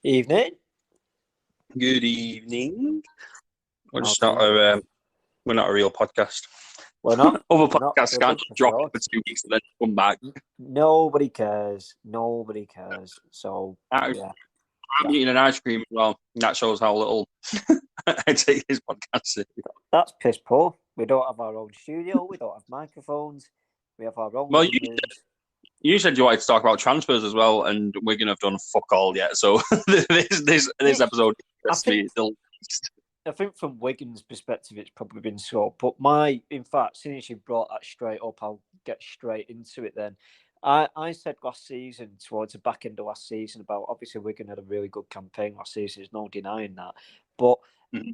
Evening. Good evening. We're just Okay. not we're not a real podcast. We're not. Other We're not podcasts can't really, just drop for it for 2 weeks and then come back. Nobody cares. Nobody cares. So I'm yeah, eating an ice cream as well. That shows how little I take this podcast seriously. that's piss poor. We don't have our own studio. We don't have microphones. We have our own Well, living rooms. you said you wanted to talk about transfers as well, and we're gonna have done fuck all yet. So this episode interests me the least. I think from Wigan's perspective, it's probably been so. But in fact, since you brought that straight up, I'll get straight into it then. I said last season, towards the back end of last season, about obviously Wigan had a really good campaign last season. There's no denying that. But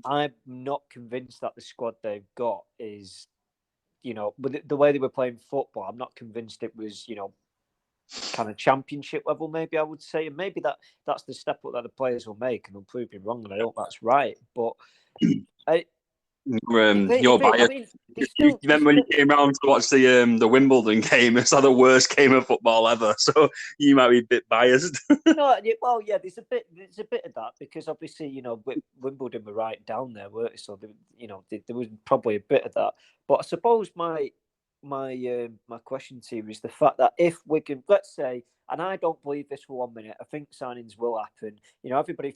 I'm not convinced that the squad they've got is, with the way they were playing football, I'm not convinced it was, kind of championship level, maybe I would say. And maybe that's the step up that the players will make, and they'll prove me wrong, and I hope that's right. But You're biased. You remember when you came round to watch the Wimbledon game? It's like the worst game of football ever. So you might be a bit biased. No, well, yeah, there's a bit of that because obviously, Wimbledon were right down there, weren't they? So there was probably a bit of that. But I suppose my question to you is the fact that if Wigan, let's say, and I don't believe this for 1 minute, I think signings will happen. Everybody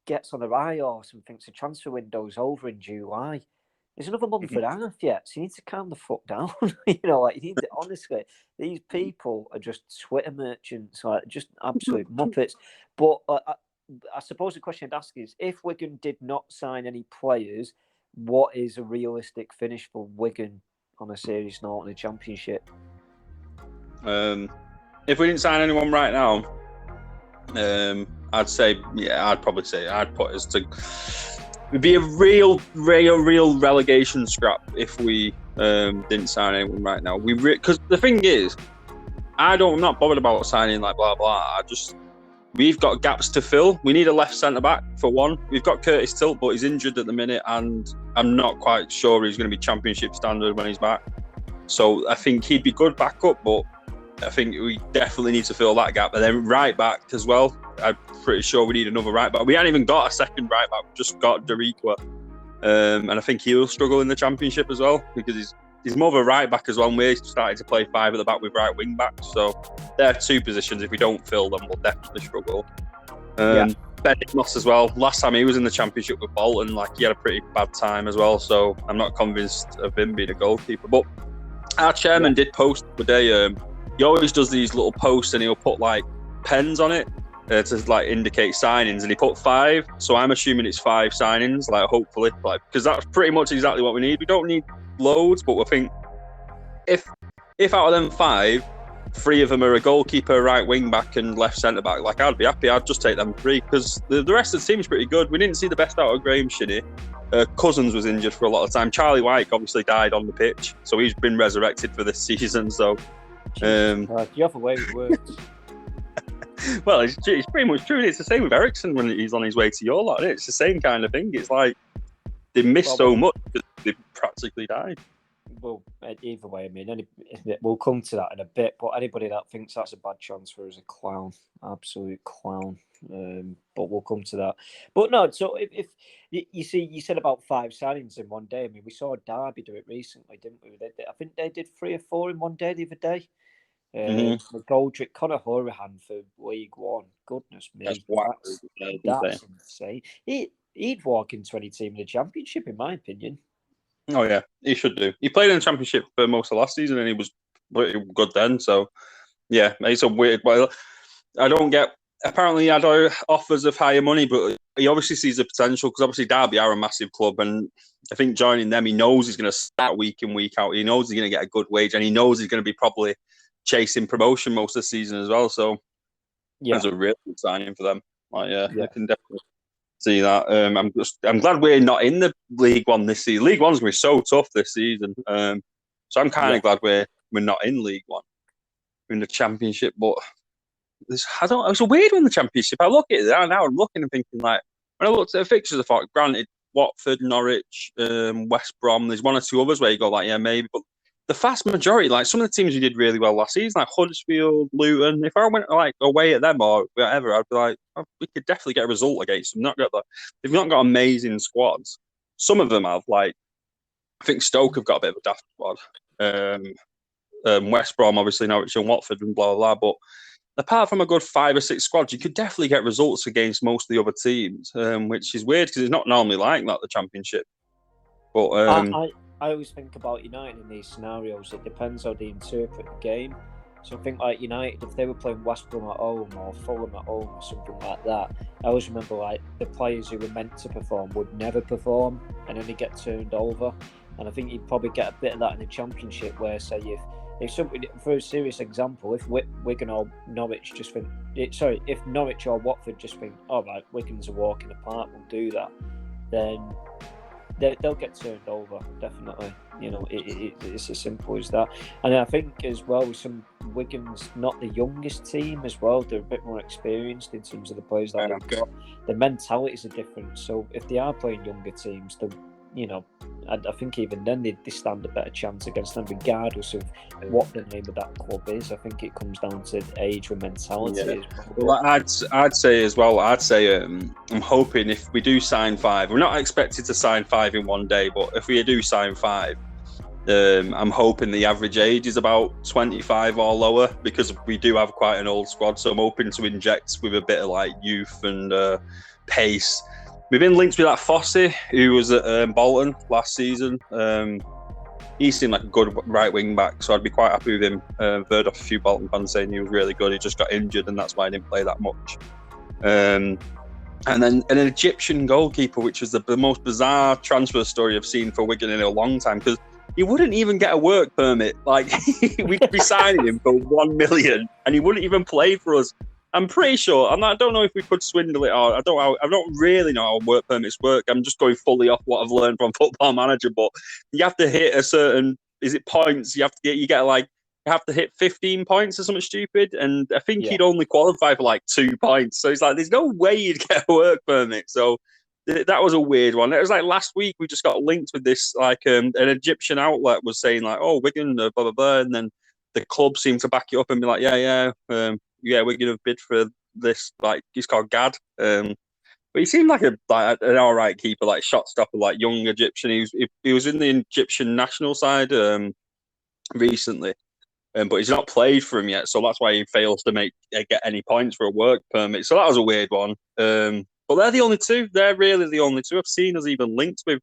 gets on their high horse and thinks the transfer window's over in July. There's another month and a half yet, so you need to calm the fuck down. Honestly, these people are just Twitter merchants, like just absolute muppets. But I suppose the question I'd ask is, if Wigan did not sign any players, what is a realistic finish for Wigan on a serious note in the Championship? If we didn't sign anyone right now, I'd probably say I'd put us to. It'd be a real relegation scrap if we didn't sign anyone right now. Because the thing is, I'm not bothered about signing like blah blah. We've got gaps to fill. We need a left centre back for one. We've got Curtis Tilt, but he's injured at the minute, and I'm not quite sure he's going to be Championship standard when he's back. So I think he'd be good backup, but I think we definitely need to fill that gap. And then right back as well. I'm pretty sure we need another right back. We haven't even got a second right back. We've just got Dariqua. And I think he'll struggle in the Championship as well because he's more of a right back as well. And we're starting to play five at the back with right wing backs. So there are two positions. If we don't fill them, we'll definitely struggle. Ben Moss as well. Last time he was in the Championship with Bolton, he had a pretty bad time as well. So I'm not convinced of him being a goalkeeper. But our chairman did post today. He always does these little posts and he'll put pens on it to indicate signings, and he put 5. So I'm assuming it's 5 signings, hopefully, because that's pretty much exactly what we need. We don't need loads, but we think if out of them 5, 3 of them are a goalkeeper, right wing back, and left centre back, I'd be happy. I'd just take them 3 because the rest of the team's pretty good. We didn't see the best out of Graham Shinney. Cousins was injured for a lot of time. Charlie White obviously died on the pitch, so he's been resurrected for this season. So. You have a way with words. Well, it's pretty much true. It's the same with Ericsson when he's on his way to your lot. It's the same kind of thing. It's they missed so much because they practically died. Well, either way, I mean, we'll come to that in a bit. But anybody that thinks that's a bad transfer is a clown, absolute clown. But we'll come to that. But no, so if you see, you said about 5 signings in one day. I mean, we saw Derby do it recently, didn't we? I think they did 3 or 4 in one day the other day. McGoldrick, Conor Hourihane for League One. Goodness me, that's insane. He'd walk into any team in the Championship, in my opinion. Oh yeah, he should do. He played in the Championship for most of last season, and he was pretty good then. So yeah, it's a weird. Well, I don't get. Apparently, he had offers of higher money, but he obviously sees the potential because obviously Derby are a massive club, and I think joining them, he knows he's going to start week in, week out. He knows he's going to get a good wage, and he knows he's going to be probably chasing promotion most of the season as well. So that's a really good signing for them. I can definitely see that. I'm glad we're not in the League One this season. League One's going to be so tough this season. So I'm kind of glad we're not in League One. We're in the Championship, but it's a weird one, the Championship. I look at it now, I'm looking and thinking, when I looked at the fixtures, I thought, granted, Watford, Norwich, West Brom, there's 1 or 2 others where you go, maybe, but the vast majority, like some of the teams who did really well last season, like Huddersfield, Luton, if I went like away at them or whatever, I'd be like, oh, we could definitely get a result against them. They've not got amazing squads. Some of them have, like, I think Stoke have got a bit of a daft squad. West Brom, obviously, Norwich and Watford and blah, blah, blah. But apart from a good 5 or 6 squads, you could definitely get results against most of the other teams, which is weird because it's not normally like that, the Championship. But I always think about United in these scenarios. It depends how they interpret the game. So I think like United, if they were playing West Brom at home or Fulham at home or something like that, I always remember like the players who were meant to perform would never perform and then they get turned over. And I think you'd probably get a bit of that in the Championship where, say, if somebody, for a serious example, if Wigan or Norwich just think, if Norwich or Watford just think, all right, Wigan's a walk in the park, we'll do that, then they'll get turned over, definitely. You know, it's as simple as that. And I think as well, with some Wigan's not the youngest team as well, they're a bit more experienced in terms of the players that they've got. The mentalities are different. So if they are playing younger teams, you know, I think even then they stand a better chance against them, regardless of what the name of that club is. I think it comes down to age and mentality. Yeah. Well, I'd say as well. I'm hoping if we do sign 5, we're not expected to sign 5 in one day, but if we do sign 5, I'm hoping the average age is about 25 or lower because we do have quite an old squad. So I'm hoping to inject with a bit of like youth and pace. We've been linked with that Fossey, who was at Bolton last season. He seemed like a good right wing back, so I'd be quite happy with him. I've heard off a few Bolton fans saying he was really good. He just got injured, and that's why he didn't play that much. And then an Egyptian goalkeeper, which was the most bizarre transfer story I've seen for Wigan in a long time, because he wouldn't even get a work permit. Like, we could be signing him for 1 million, and he wouldn't even play for us. I'm pretty sure. I don't know if we could swindle it, or I don't really know how work permits work. I'm just going fully off what I've learned from Football Manager. But you have to hit a certain, is it points? You have to hit 15 points or something stupid. And I think he'd only qualify for like 2 points. So it's like there's no way you'd get a work permit. So that was a weird one. It was like last week we just got linked with this, like an Egyptian outlet was saying like, oh, Wigan, blah blah blah, and then the club seemed to back it up and be like, yeah, we're going to bid for this. Like, he's called Gad. But he seemed like an all right keeper, like shot stopper, like young Egyptian. He was in the Egyptian national side recently, but he's not played for him yet. So that's why he fails to get any points for a work permit. So that was a weird one. But they're the only two. They're really the only two I've seen us even linked with.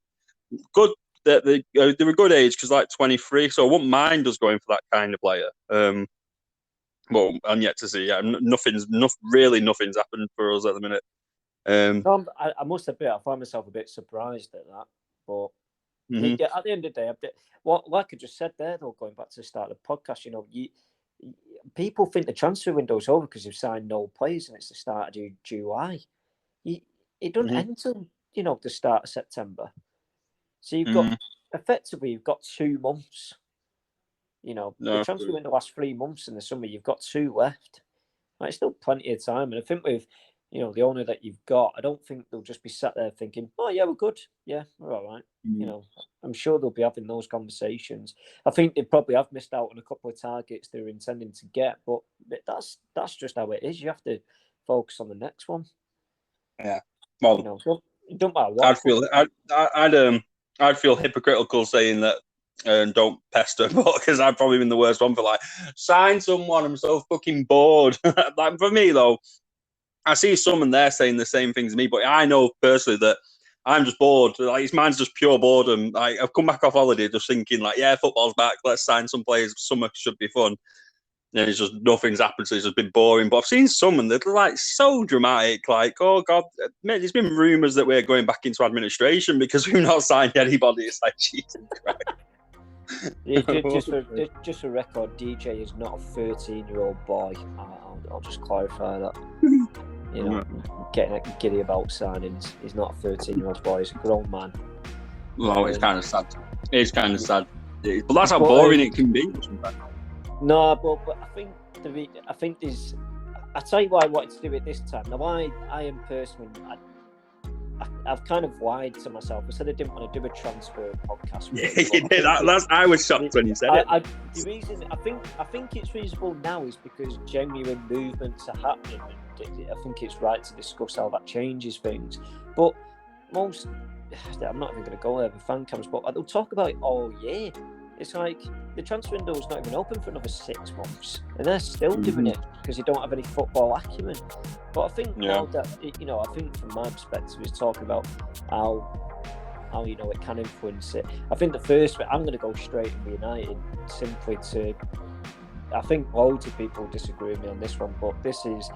Good. They're a good age because like 23. So I wouldn't mind us going for that kind of player. Well, I'm yet to see. Yeah, nothing's happened for us at the minute. I must admit, I find myself a bit surprised at that. But at the end of the day, like I just said there, though, going back to the start of the podcast, you know, people think the transfer window's over because you've signed no players and it's the start of July. It doesn't end until, you know, the start of September. So you've got effectively 2 months. You know, the transfer window lasts 3 months in the summer. You've got 2 left. Like, it's still plenty of time. And I think with, you know, the owner that you've got, I don't think they'll just be sat there thinking, oh, yeah, we're good. Yeah, we're all right. You know, I'm sure they'll be having those conversations. I think they probably have missed out on a couple of targets they were intending to get. But that's just how it is. You have to focus on the next one. Yeah. Well, you know, it don't matter what. I'd feel hypocritical saying that. And don't pester, because I've probably been the worst one for like, sign someone. I'm so fucking bored. Like, for me though, I see someone there saying the same things to me, but I know personally that I'm just bored. Like, mine's just pure boredom. Like, I've come back off holiday just thinking like, yeah, football's back. Let's sign some players. Summer should be fun. And it's just nothing's happened, so it's just been boring. But I've seen someone that are like so dramatic, like, oh God, man, there's been rumours that we're going back into administration because we've not signed anybody. It's like, Jesus Christ. Just for record, DJ is not a 13-year-old boy. I'll just clarify that. You know, getting giddy about signings. He's not a 13-year-old boy. He's a grown man. Well, it's kind of sad. It's kind of sad. But that's how boring it can be. No, but I think there's. I tell you why I wanted to do it this time. Now, I am personally. I I've kind of lied to myself. I said I didn't want to do a transfer podcast. I was shocked when you said it. The reason I think it's reasonable now is because genuine movements are happening, and I think it's right to discuss how that changes things. But I'm not even going to go there with fan cams, but they'll talk about it all year. It's like the transfer window is not even open for another 6 months, and they're still doing it because you don't have any football acumen. But I think now that I think from my perspective, is talking about how it can influence it. I think the first bit, I'm going to go straight into United simply to. I think loads of people disagree with me on this one, but this is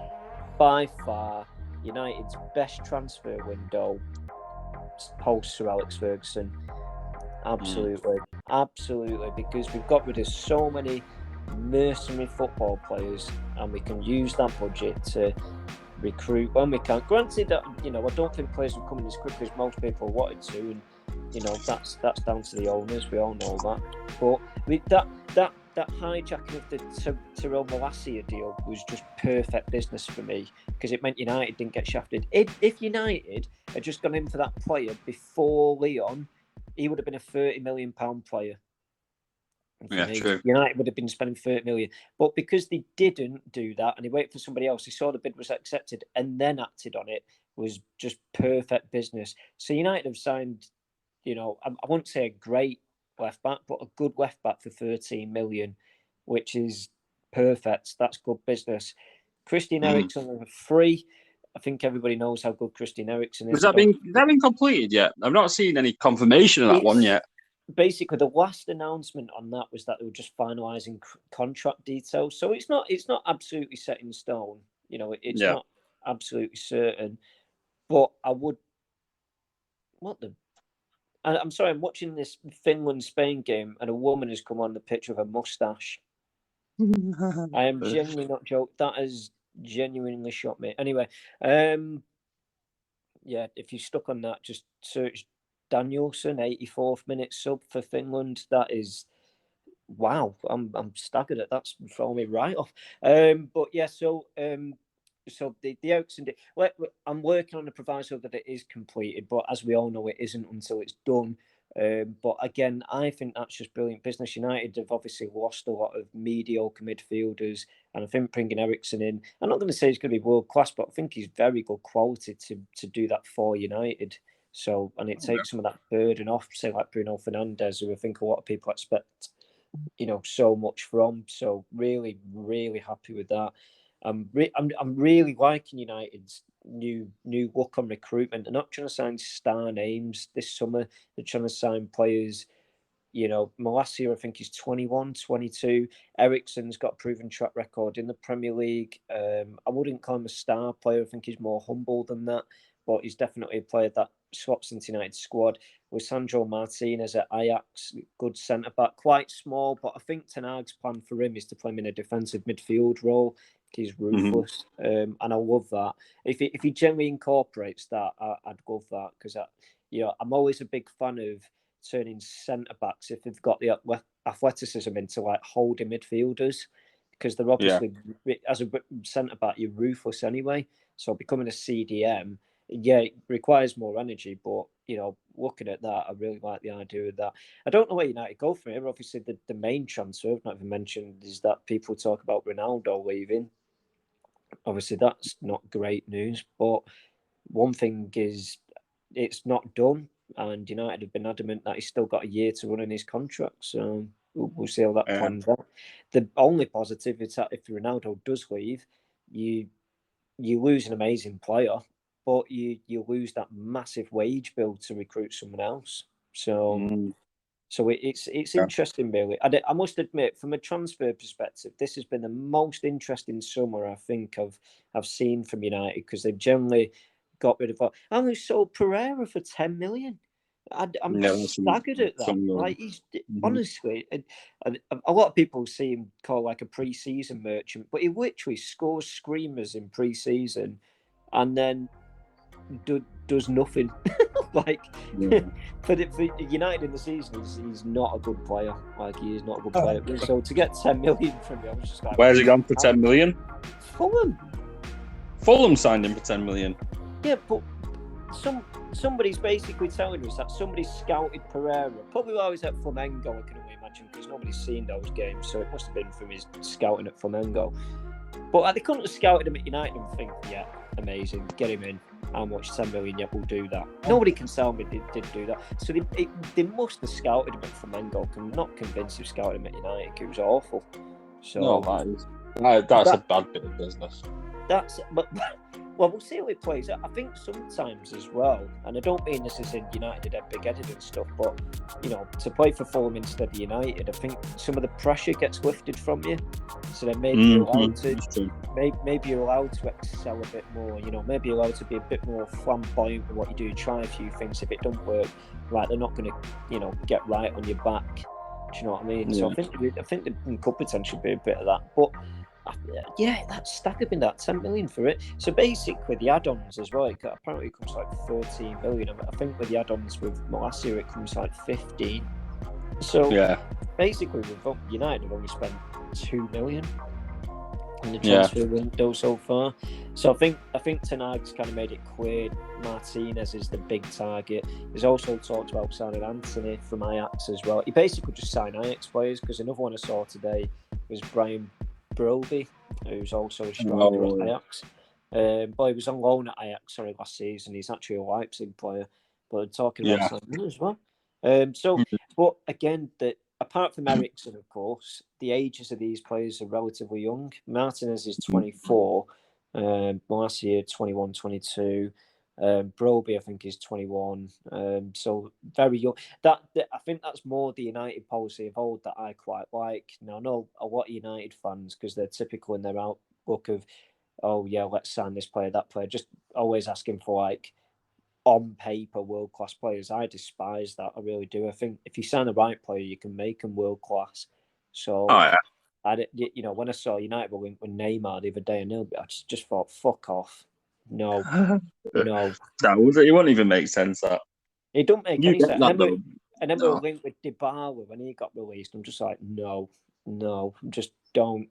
by far United's best transfer window post Sir Alex Ferguson. Absolutely, because we've got rid of so many mercenary football players, and we can use that budget to recruit when we can. Granted that I don't think players will come in as quickly as most people wanted to, and that's down to the owners. We all know that. But with that hijacking of the Tyrell Malacia deal was just perfect business for me, because it meant United didn't get shafted. If United had just gone in for that player before Leon, he would have been a £30 million player. True. United would have been spending 30 million. But because they didn't do that and they waited for somebody else, they saw the bid was accepted and then acted on it, was just perfect business. So United have signed, I won't say a great left back, but a good left back for 13 million, which is perfect. That's good business. Christian Eriksen are free. I think everybody knows how good Christian Eriksen is. Has that been completed yet? I've not seen any confirmation of that one yet. Basically, the last announcement on that was that they were just finalising contract details. So it's not absolutely set in stone. It's not absolutely certain. But I would. I'm sorry. I'm watching this Finland-Spain game, and a woman has come on the pitch with a mustache. I am genuinely not joking. That has genuinely shocked me. Anyway, if you're stuck on that, just search Danielson, 84th minute sub for Finland. That is, wow, I'm staggered at that's throwing me right off. So the Eriksen, I'm working on the proviso that it is completed, but as we all know, it isn't until it's done. But again, I think that's just brilliant business. United have obviously lost a lot of mediocre midfielders, and I think bringing Eriksen in, I'm not going to say he's going to be world class, but I think he's very good quality to do that for United. So, and it takes some of that burden off, say like Bruno Fernandes, who I think a lot of people expect, so much from. So really, really happy with that. I'm really liking United's new look on recruitment. They're not trying to sign star names this summer. They're trying to sign players. Malacia, I think, is 21, 22. Eriksen's got a proven track record in the Premier League. I wouldn't call him a star player. I think he's more humble than that, but he's definitely a player that swaps into United's squad. With Sandro Martinez at Ajax, good centre-back, quite small, but I think Ten Hag's plan for him is to play him in a defensive midfield role. He's ruthless, and I love that. If he generally incorporates that, I'd love that, because I'm always a big fan of turning centre backs if they've got the athleticism into like holding midfielders, because they're obviously as a centre back you're ruthless anyway. So becoming a CDM, it requires more energy, but looking at that, I really like the idea of that. I don't know where United go from here. Obviously, the main transfer I've not even mentioned is that people talk about Ronaldo leaving. Obviously, that's not great news, but one thing is it's not done, and United have been adamant that he's still got a year to run in his contract, so we'll see how that plans out. The only positive is that if Ronaldo does leave, you lose an amazing player, but you lose that massive wage bill to recruit someone else. So it's interesting, really. I must admit, from a transfer perspective, this has been the most interesting summer I think I've seen from United, because they've generally got rid of. And they sold Pereira for 10 million. I'm staggered at that. Like he's honestly, a lot of people see him called like a pre-season merchant, but he literally scores screamers in pre-season, and then does nothing. For United in the season, he's not a good player. Like he is not a good player. So to get 10 million from him, I was just like, where's he gone for 10 million? Fulham. Fulham signed him for 10 million. Yeah, but somebody's basically telling us that somebody scouted Pereira. Probably while he was at Flamengo, I can only imagine, because nobody's seen those games, so it must have been from his scouting at Flamengo. But they couldn't have scouted him at United and think, yeah, amazing, get him in. How much? 10 million, yeah, we'll do that. Nobody can tell me they did do that. So they must have scouted him at Flamengo. I'm not convinced they've scouted him at United. It was awful. So no, that's a bad bit of business. But well, we'll see how it plays out. I think sometimes as well, and I don't mean this as in United are big-headed and stuff, but to play for Fulham instead of United, I think some of the pressure gets lifted from you. So then maybe you're allowed to maybe you're allowed to excel a bit more. Maybe you're allowed to be a bit more flamboyant with what you do. Try a few things. If it don't work, right, they're not going to get right on your back. Do you know what I mean? Yeah. So I think there could potentially be a bit of that, but. Yeah, that's that could be that 10 million for it. So basically, the add-ons as well. Apparently, it comes like 13 million. I think with the add-ons with Malacia, it comes like 15. So basically, with United have only spent 2 million in the transfer window so far. So I think Ten Hag's kind of made it clear Martinez is the big target. He's also talked about signing Anthony from Ajax as well. He basically just signed Ajax players, because another one I saw today was Brian Broby, who's also a striker at Ajax. But he was on loan at Ajax last season. He's actually a Leipzig player, but I'm talking about signing as well. But again, apart from Eriksen, of course, the ages of these players are relatively young. Martinez is 24, Malacia 21, 22. Broby, I think, is 21. So very young. That I think that's more the United policy of old that I quite like. Now, I know a lot of United fans, because they're typical in their outlook of, oh yeah, let's sign this player, that player, just always asking for like on paper world class players. I despise that. I really do. I think if you sign the right player, you can make them world class. So. When I saw United were with Neymar the other day, I just thought, fuck off. No. It won't even make sense. That it don't make any sense. And then we were linked with Dybala when he got released. I'm just like, no, just don't.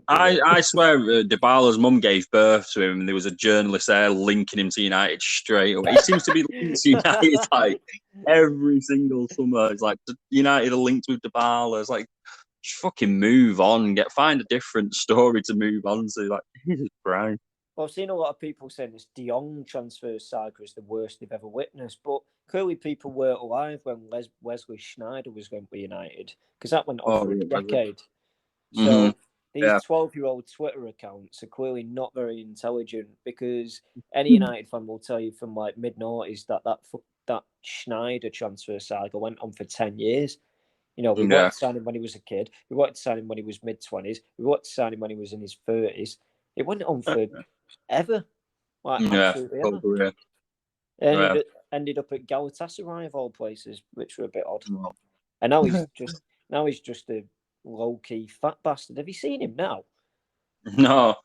I swear, Dybala's mum gave birth to him, and there was a journalist there linking him to United straight away. He seems to be linked to United like every single summer. It's like United are linked with Dybala. It's like, just fucking move on, find a different story to move on to. Like, Jesus Christ. Well, I've seen a lot of people saying this De Jong transfer saga is the worst they've ever witnessed, but clearly people were alive when Wesley Sneijder was going to United, because that went on for a decade. So these 12-year-old Twitter accounts are clearly not very intelligent, because any United fan will tell you from like mid-noughties that Sneijder transfer saga went on for 10 years. We wanted to sign him when he was a kid. We wanted to sign him when he was mid-20s. We wanted to sign him when he was in his 30s. It went on for ever. Absolutely ever. And it ended up at Galatasaray of all places, which were a bit odd. And now he's just a low-key fat bastard. Have you seen him now? No.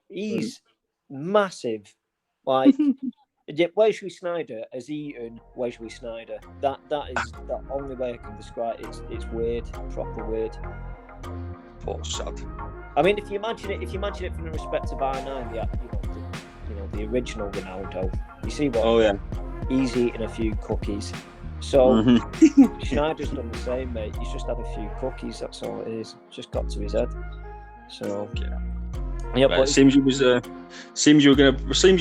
He's massive. Like, Wesley Sneijder has eaten Wesley Sneijder. That is the only way I can describe it. It's weird, proper weird. Poor sad. I mean, if you imagine it from the respect of R9, the original Ronaldo, you see what? He's eating a few cookies. So Schneider's done the same, mate. He's just had a few cookies. That's all it is. Just got to his head. So but it seems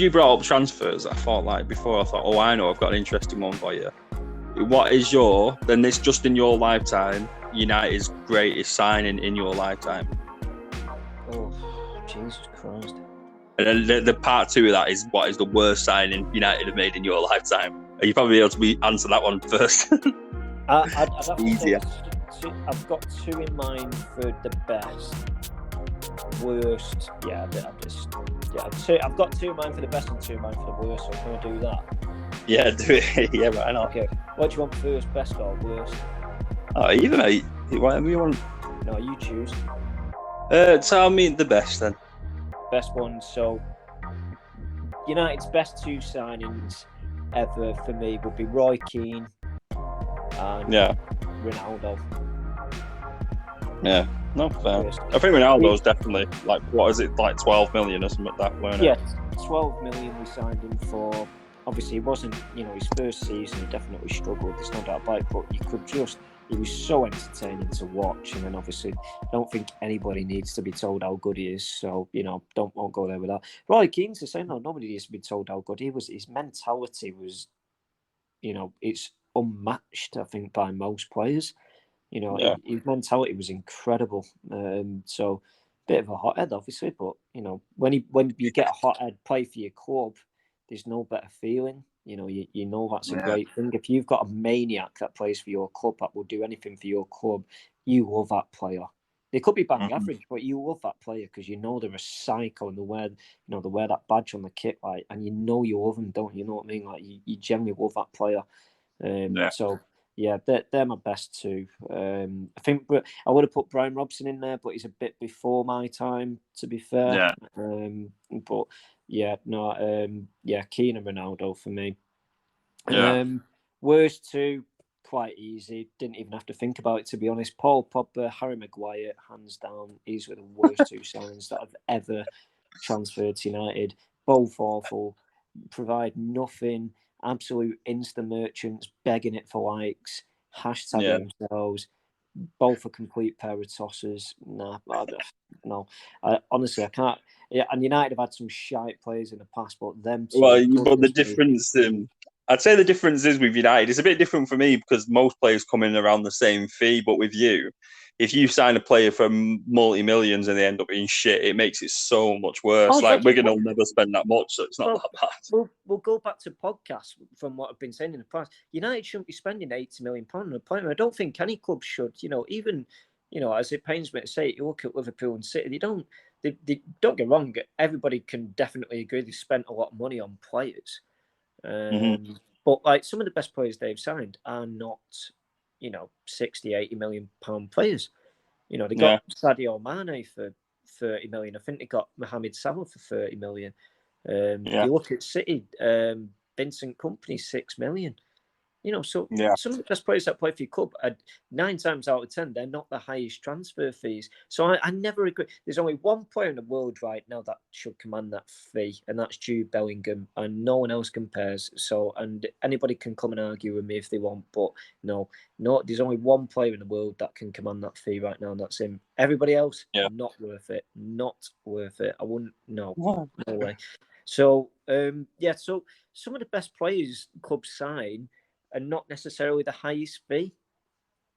you brought up transfers. I thought, oh, I know, I've got an interesting one for you. What is then this just in your lifetime, United's greatest signing in your lifetime? Oh, Jesus Christ. And then the part two of that is, what is the worst signing United have made in your lifetime? Are you probably able to answer that one first? I'd have easier. I've got two in mind for the best. Worst. I've got two in mind for the best and two in mind for the worst, so can I do that? Yeah, do it. Yeah, right now. Okay. What do you want first, best or worst? Oh, either, mate. Whatever you want. No, you choose. Tell me the best then. Best one. So, United's best two signings ever for me would be Roy Keane and Ronaldo. Yeah, no, fair. I think Ronaldo's definitely, like, what is it, like 12 million or something like that, weren't it? Yeah, 12 million we signed him for obviously it wasn't, his first season. He definitely struggled. There's no doubt about it. But he was so entertaining to watch. And then obviously, I don't think anybody needs to be told how good he is. So won't go there with that. Roy Keane's the same. No, nobody needs to be told how good he was. His mentality was, it's unmatched. I think by most players. His mentality was incredible. So. Bit of a hothead, obviously, but when you get a hothead play for your club, there's no better feeling. You know that's a great thing. If you've got a maniac that plays for your club that will do anything for your club, you love that player. They could be bang average, but you love that player because they're a psycho and they wear that badge on the kit, like, and you love them, don't you? You know what I mean? Like you generally love that player. So. Yeah, they're my best two. I think I would have put Brian Robson in there, but he's a bit before my time, to be fair. But yeah, no, Keane and Ronaldo for me. Worst two, quite easy. Didn't even have to think about it, to be honest. Paul Pogba, Harry Maguire, hands down. These were the worst two signings that I've ever transferred to United. Both awful. Provide nothing. Absolute insta merchants begging it for likes, hashtagging themselves. Both a complete pair of tossers. Nah, no. Honestly, I can't. Yeah, and United have had some shite players in the past, but them two. Well, the difference. I'd say the difference is with United. It's a bit different for me because most players come in around the same fee, but with you, if you sign a player for multi-millions and they end up being shit, it makes it so much worse. Wigan will never spend that much, so it's not that bad. We'll go back to podcasts from what I've been saying in the past. United shouldn't be spending £80 million on a player. I don't think any club should. Even as it pains me to say it, you look at Liverpool and City. They don't get wrong. Everybody can definitely agree they spent a lot of money on players. But like some of the best players they've signed are not 60, 80 million pound players. They got Sadio Mane for 30 million. I think they got Mohamed Salah for 30 million. You look at City, Vincent Kompany, 6 million. Some of the best players that play for your club, 9 times out of 10, they're not the highest transfer fees. So I never agree. There's only one player in the world right now that should command that fee, and that's Jude Bellingham, and no one else compares. So, and anybody can come and argue with me if they want, but no, there's only one player in the world that can command that fee right now, and that's him. Everybody else, not worth it. Not worth it. I wouldn't. No way. So, so some of the best players clubs sign and not necessarily the highest fee.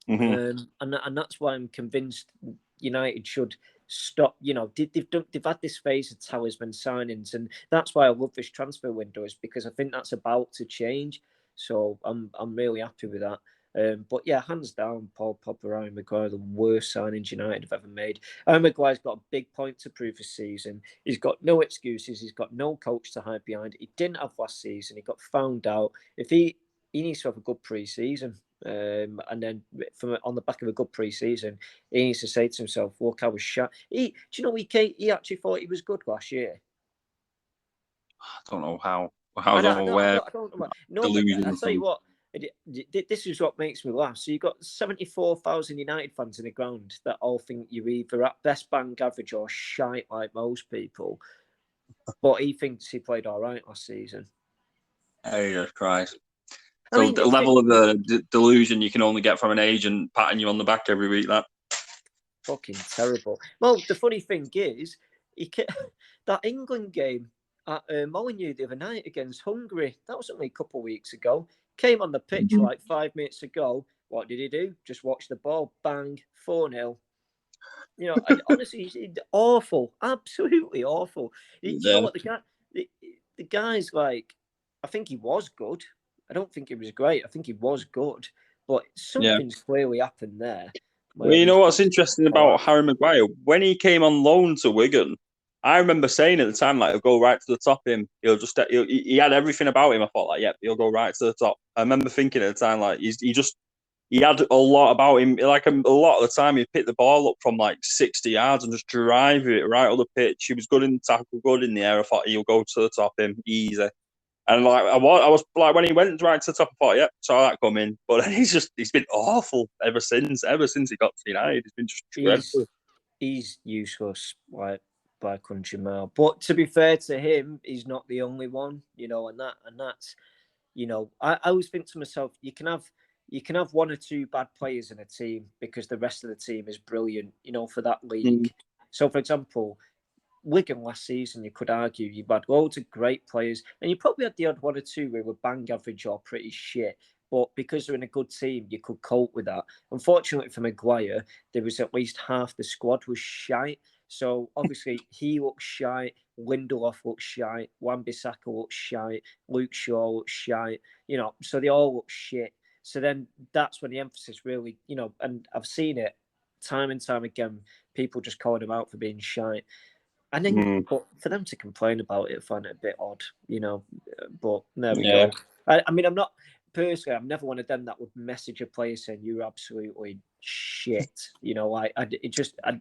And that's why I'm convinced United should stop. They've had this phase of talisman signings, and that's why I love this transfer window, is because I think that's about to change. So I'm really happy with that. But yeah, hands down, Paul Pogba, Harry Maguire, the worst signings United have ever made. Harry Maguire's got a big point to prove this season. He's got no excuses. He's got no coach to hide behind. He didn't have last season. He got found out. If he needs to have a good pre-season. And then on the back of a good pre-season, he needs to say to himself, look, I was shot. He actually thought he was good last year. I don't know how. I don't know where. I don't know. No, I tell you what, this is what makes me laugh. So you've got 74,000 United fans in the ground that all think you're either at best bang average or shite like most people. But he thinks he played all right last season. Jesus Christ. So the level of delusion you can only get from an agent patting you on the back every week, that. Fucking terrible. Well, the funny thing is, that England game at Molineux the other night against Hungary, that was only a couple of weeks ago, came on the pitch like 5 minutes ago. What did he do? Just watch the ball, bang, 4-0. Honestly, he's awful, absolutely awful. You know what, the guy's like, I think he was good. I don't think he was great. I think he was good, but something's clearly happened there. Well, you know what's interesting about Harry Maguire? When he came on loan to Wigan, I remember saying at the time, like, he'll go right to the top. He had everything about him. I thought, like, he'll go right to the top. I remember thinking at the time, like, he had a lot about him. Like, a lot of the time, he'd pick the ball up from like 60 yards and just drive it right on the pitch. He was good in the tackle, good in the air. I thought he'll go to the top him easy. And like I was like, when he went right to the top, I thought, saw that coming. But then he's been awful ever since he got to United. He's been just dreadful. He's useless. Like, by a country mile. But to be fair to him, he's not the only one, you know, and that's, you know, I always think to myself, you can have one or two bad players in a team because the rest of the team is brilliant, you know, for that league. So, for example, Wigan last season, you could argue you've had loads of great players, and you probably had the odd one or two who were bang average or pretty shit. But because they're in a good team, you could cope with that. Unfortunately for Maguire, there was at least half the squad was shite. So obviously he looks shite, Lindelof looks shite, Wan-Bissaka looks shite, Luke Shaw looks shite. You know, so they all look shit. So then that's when the emphasis really, you know, and I've seen it time and time again, people just calling him out for being shite. And then but for them to complain about it, I find it a bit odd, you know. But there we go. I mean, I'm not... Personally, I'm never one of them that would message a player saying you're absolutely shit. You know,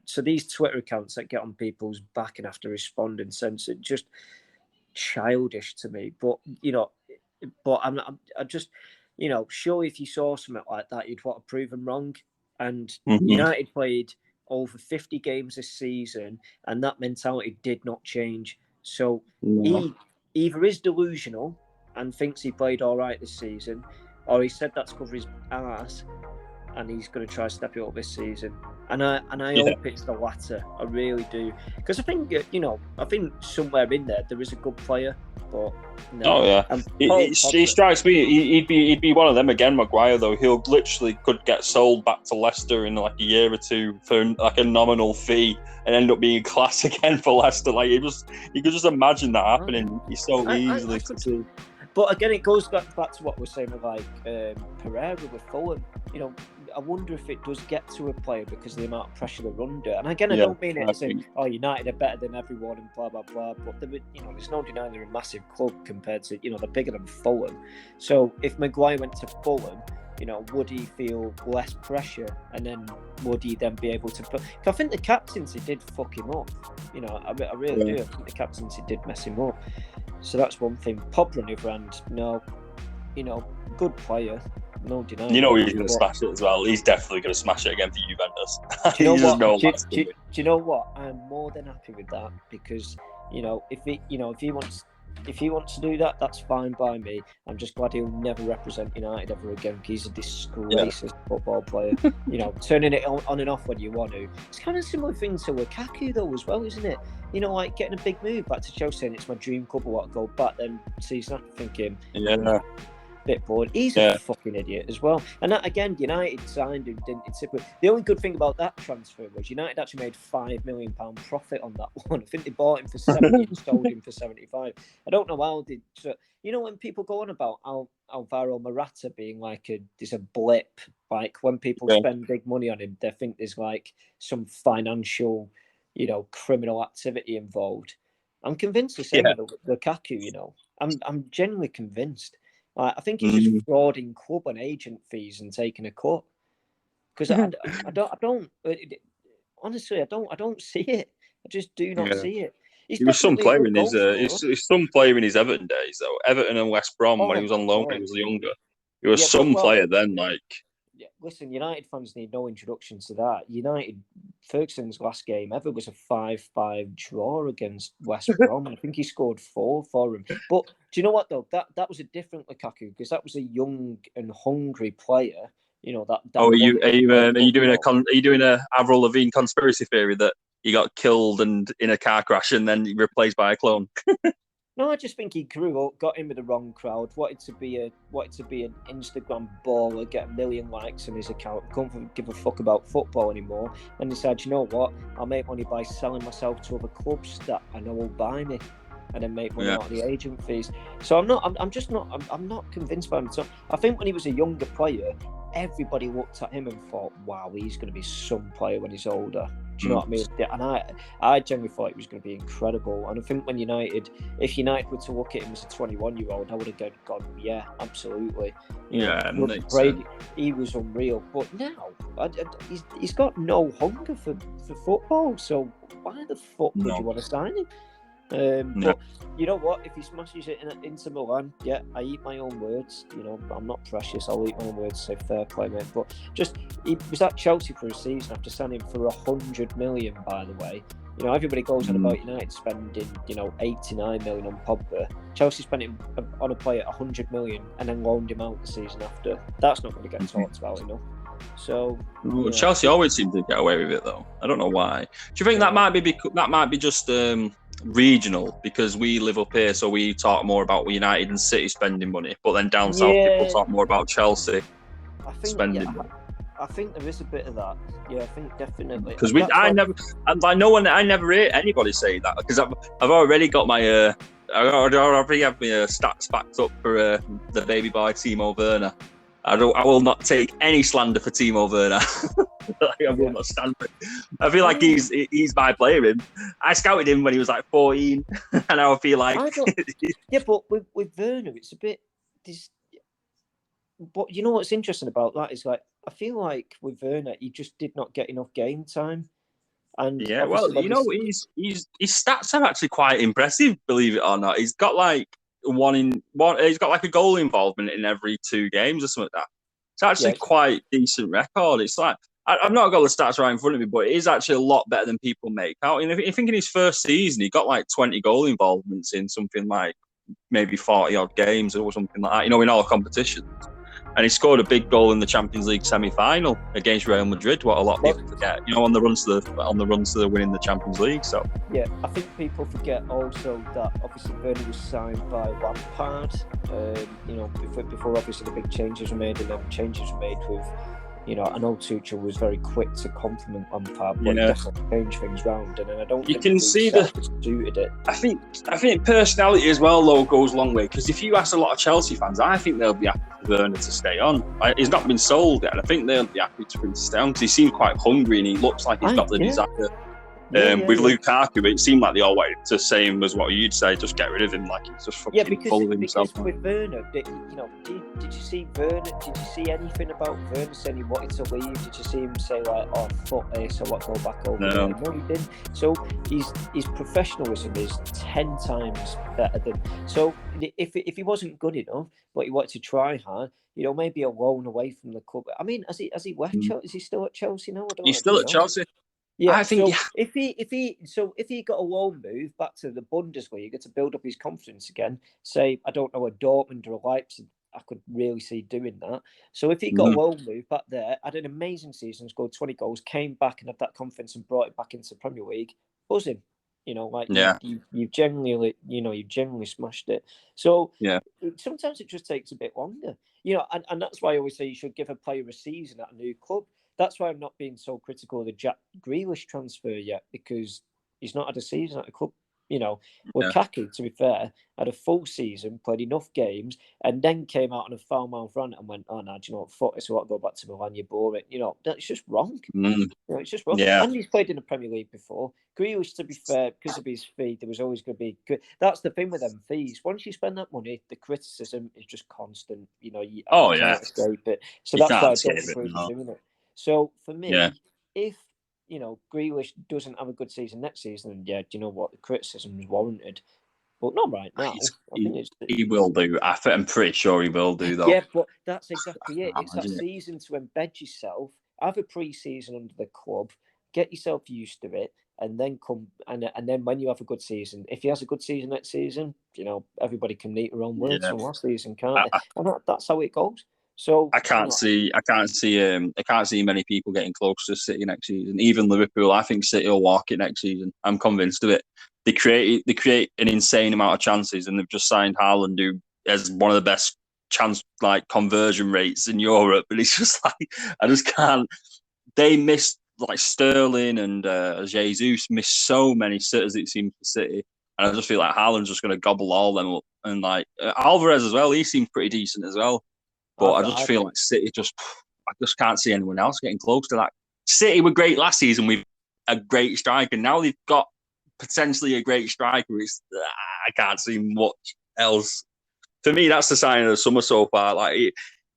so these Twitter accounts that get on people's back and have to respond in sense, it's just childish to me. But you know, I just, you know, sure, if you saw something like that, you'd want to prove them wrong. And United played over 50 games this season, and that mentality did not change. So he either is delusional and thinks he played all right this season, or he said that to cover his ass, and he's going to try to step it up this season. And I hope it's the latter. I really do, because I think, you know, I think somewhere in there is a good player, but no. Oh yeah, he strikes me. He'd be one of them again, Maguire. Though he'll literally could get sold back to Leicester in like a year or two for like a nominal fee and end up being class again for Leicester. Like you could just imagine that happening. He's so easily to see. But again, it goes back to what we're saying with like Pereira with Fulham. You know, I wonder if it does get to a player because of the amount of pressure they're under. And again, I don't mean it as in, United are better than everyone and blah, blah, blah. But, you know, there's no denying they're a massive club compared to, you know, they're bigger than Fulham. So if Maguire went to Fulham, you know, would he feel less pressure? And then would he then be able to put... I think the captaincy did fuck him up. You know, I really do. I think the captaincy did mess him up. So that's one thing. Pogba on the other hand, no, you know, good player, no denying. You know he's going to smash it as well. He's definitely going to smash it again for Juventus. Do you know what? Do you know what? I'm more than happy with that because, you know, if he wants to do that, that's fine by me. I'm just glad he'll never represent United ever again because he's a disgrace as a football player. You know, turning it on and off when you want to. It's kind of a similar thing to Lukaku though as well, isn't it? You know, like getting a big move back to Chelsea saying it's my dream club, I want to go back, then season after thinking, bit bored. He's a fucking idiot as well. And that again, United signed him, didn't it? The only good thing about that transfer was United actually made £5 million profit on that one. I think they bought him for 70 and sold him for 75. I don't know how they... So, you know, when people go on about Alvaro Morata being like there's a blip, like when people spend big money on him, they think there's like some financial, you know, criminal activity involved. I'm convinced the same with Lukaku, you know. I'm genuinely convinced. I think he's just frauding club and agent fees and taking a cut. Because I don't honestly, I don't see it. I just do not see it. He was some player in his some player in his Everton days though. Everton and West Brom when he was on loan when he was younger. He was some player then, like. Yeah, listen, United fans need no introduction to that. Ferguson's last game ever was a 5-5 draw against West Brom. I think he scored 4 for him. But do you know what though? That was a different Lukaku because that was a young and hungry player. You know that. Are you doing a Avril Lavigne conspiracy theory that he got killed and in a car crash and then replaced by a clone? No, I just think he grew up, got in with the wrong crowd, wanted to be an Instagram baller, get 1 million likes on his account, couldn't give a fuck about football anymore, and decided, you know what, I'll make money by selling myself to other clubs that I know will buy me, and then make money out of the agent fees. So I'm not convinced by him. So I think when he was a younger player, everybody looked at him and thought, wow, he's going to be some player when he's older. Do you know what I mean? And I genuinely thought he was going to be incredible. And I think if United were to look at him as a 21-year-old, I would have gone, yeah, absolutely. Brady, he was unreal. But now, he's got no hunger for football. So why the fuck would you want to sign him? But you know what? If he smashes it into Milan, I eat my own words. You know, I'm not precious. I'll eat my own words. Say fair play, mate. But he was at Chelsea for a season after signing for 100 million, by the way. You know, everybody goes on about United spending, 89 million on Pogba. Chelsea spent him on a player 100 million and then loaned him out the season after. That's not going to get talked about enough. So Chelsea always seem to get away with it, though. I don't know why. Do you think that might be just regional, because we live up here, so we talk more about United and City spending money, but then down south people talk more about Chelsea spending money. I think there is a bit of that. Yeah, I think definitely. Because I never hear anybody say that, because I've already got my I already have my stats backed up for the baby boy Timo Werner. I will not take any slander for Timo Werner. I will not stand for it. I feel like he's my player. I scouted him when he was like 14, and I feel like but with Werner, it's a bit. But you know what's interesting about that is, like, I feel like with Werner, he just did not get enough game time. And his stats are actually quite impressive, believe it or not. He's got like he's got like a goal involvement in every 2 games or something like that. It's actually quite a decent record. It's like, I've not got the stats right in front of me, but it is actually a lot better than people make out. And if you think in his first season, he got like 20 goal involvements in something like maybe 40 odd games or something like that, in all competitions. And he scored a big goal in the Champions League semi-final against Real Madrid. What a lot of people forget, on the runs to winning the Champions League. So I think people forget also that obviously Werner was signed by Lampard. Before obviously the big changes were made, and then changes were made with. I know Tuchel was very quick to compliment Lampard, but definitely change things round. And I don't. You can see suited it. I think personality as well, though, goes a long way. Because if you ask a lot of Chelsea fans, I think they'll be happy for Werner to stay on. He's not been sold yet, and I think they'll be happy for him to stay on because he seemed quite hungry and he looks like he's got the desire. With Lukaku, it seemed like they all wanted to say him as what you'd say, just get rid of him, like he's just fucking full of himself. Because with Werner, did you see Werner? Did you see anything about Werner saying he wanted to leave? Did you see him say like, "Oh, fuck this, I want to go back over"? No, he didn't. So his professionalism is 10 times better than. So if he wasn't good enough, but he wanted to try hard, maybe a loan away from the club. I mean, has he left Chelsea? Is he still at Chelsea now? He's still at Chelsea. Yeah, I think if he got a loan move back to the Bundesliga to build up his confidence again, say I don't know, a Dortmund or a Leipzig, I could really see doing that. So if he got a loan move back there, had an amazing season, scored 20 goals, came back and had that confidence and brought it back into the Premier League, buzzing. You've generally smashed it. So sometimes it just takes a bit longer. And that's why I always say you should give a player a season at a new club. That's why I'm not being so critical of the Jack Grealish transfer yet, because he's not had a season at a club. Lukaku, to be fair, had a full season, played enough games, and then came out on a foul-mouthed rant and went, "Oh no, do you know what? Fuck this! I want to go back to Milan. You're boring." That's just wrong. It's just wrong. Yeah. And he's played in the Premier League before. Grealish, to be fair, because of his fee, there was always going to be good. That's the thing with them fees. Once you spend that money, the criticism is just constant. You can't escape it. So that's why I don't agree with doing it. So for me, if Grealish doesn't have a good season next season, then do you know what? The criticism is warranted, but not right now. He will do. I'm pretty sure he will do, though. Yeah, but that's exactly it. It's that season to embed yourself, have a pre-season under the club, get yourself used to it, and then come and then when you have a good season, if he has a good season next season, everybody can meet their own words from last season, can't they? And that's how it goes. So I can't see many people getting close to City next season. Even Liverpool, I think City will walk it next season. I'm convinced of it. They create an insane amount of chances, and they've just signed Haaland, who has one of the best conversion rates in Europe. And it's just like, I just can't. They missed like Sterling and Jesus missed so many sitters, it seems, for City. And I just feel like Haaland's just going to gobble all them up. And like Alvarez as well, he seems pretty decent as well. But I just feel like City I just can't see anyone else getting close to that. City were great last season with a great striker. Now they've got potentially a great striker. I can't see much else. For me, that's the sign of the summer so far. Like,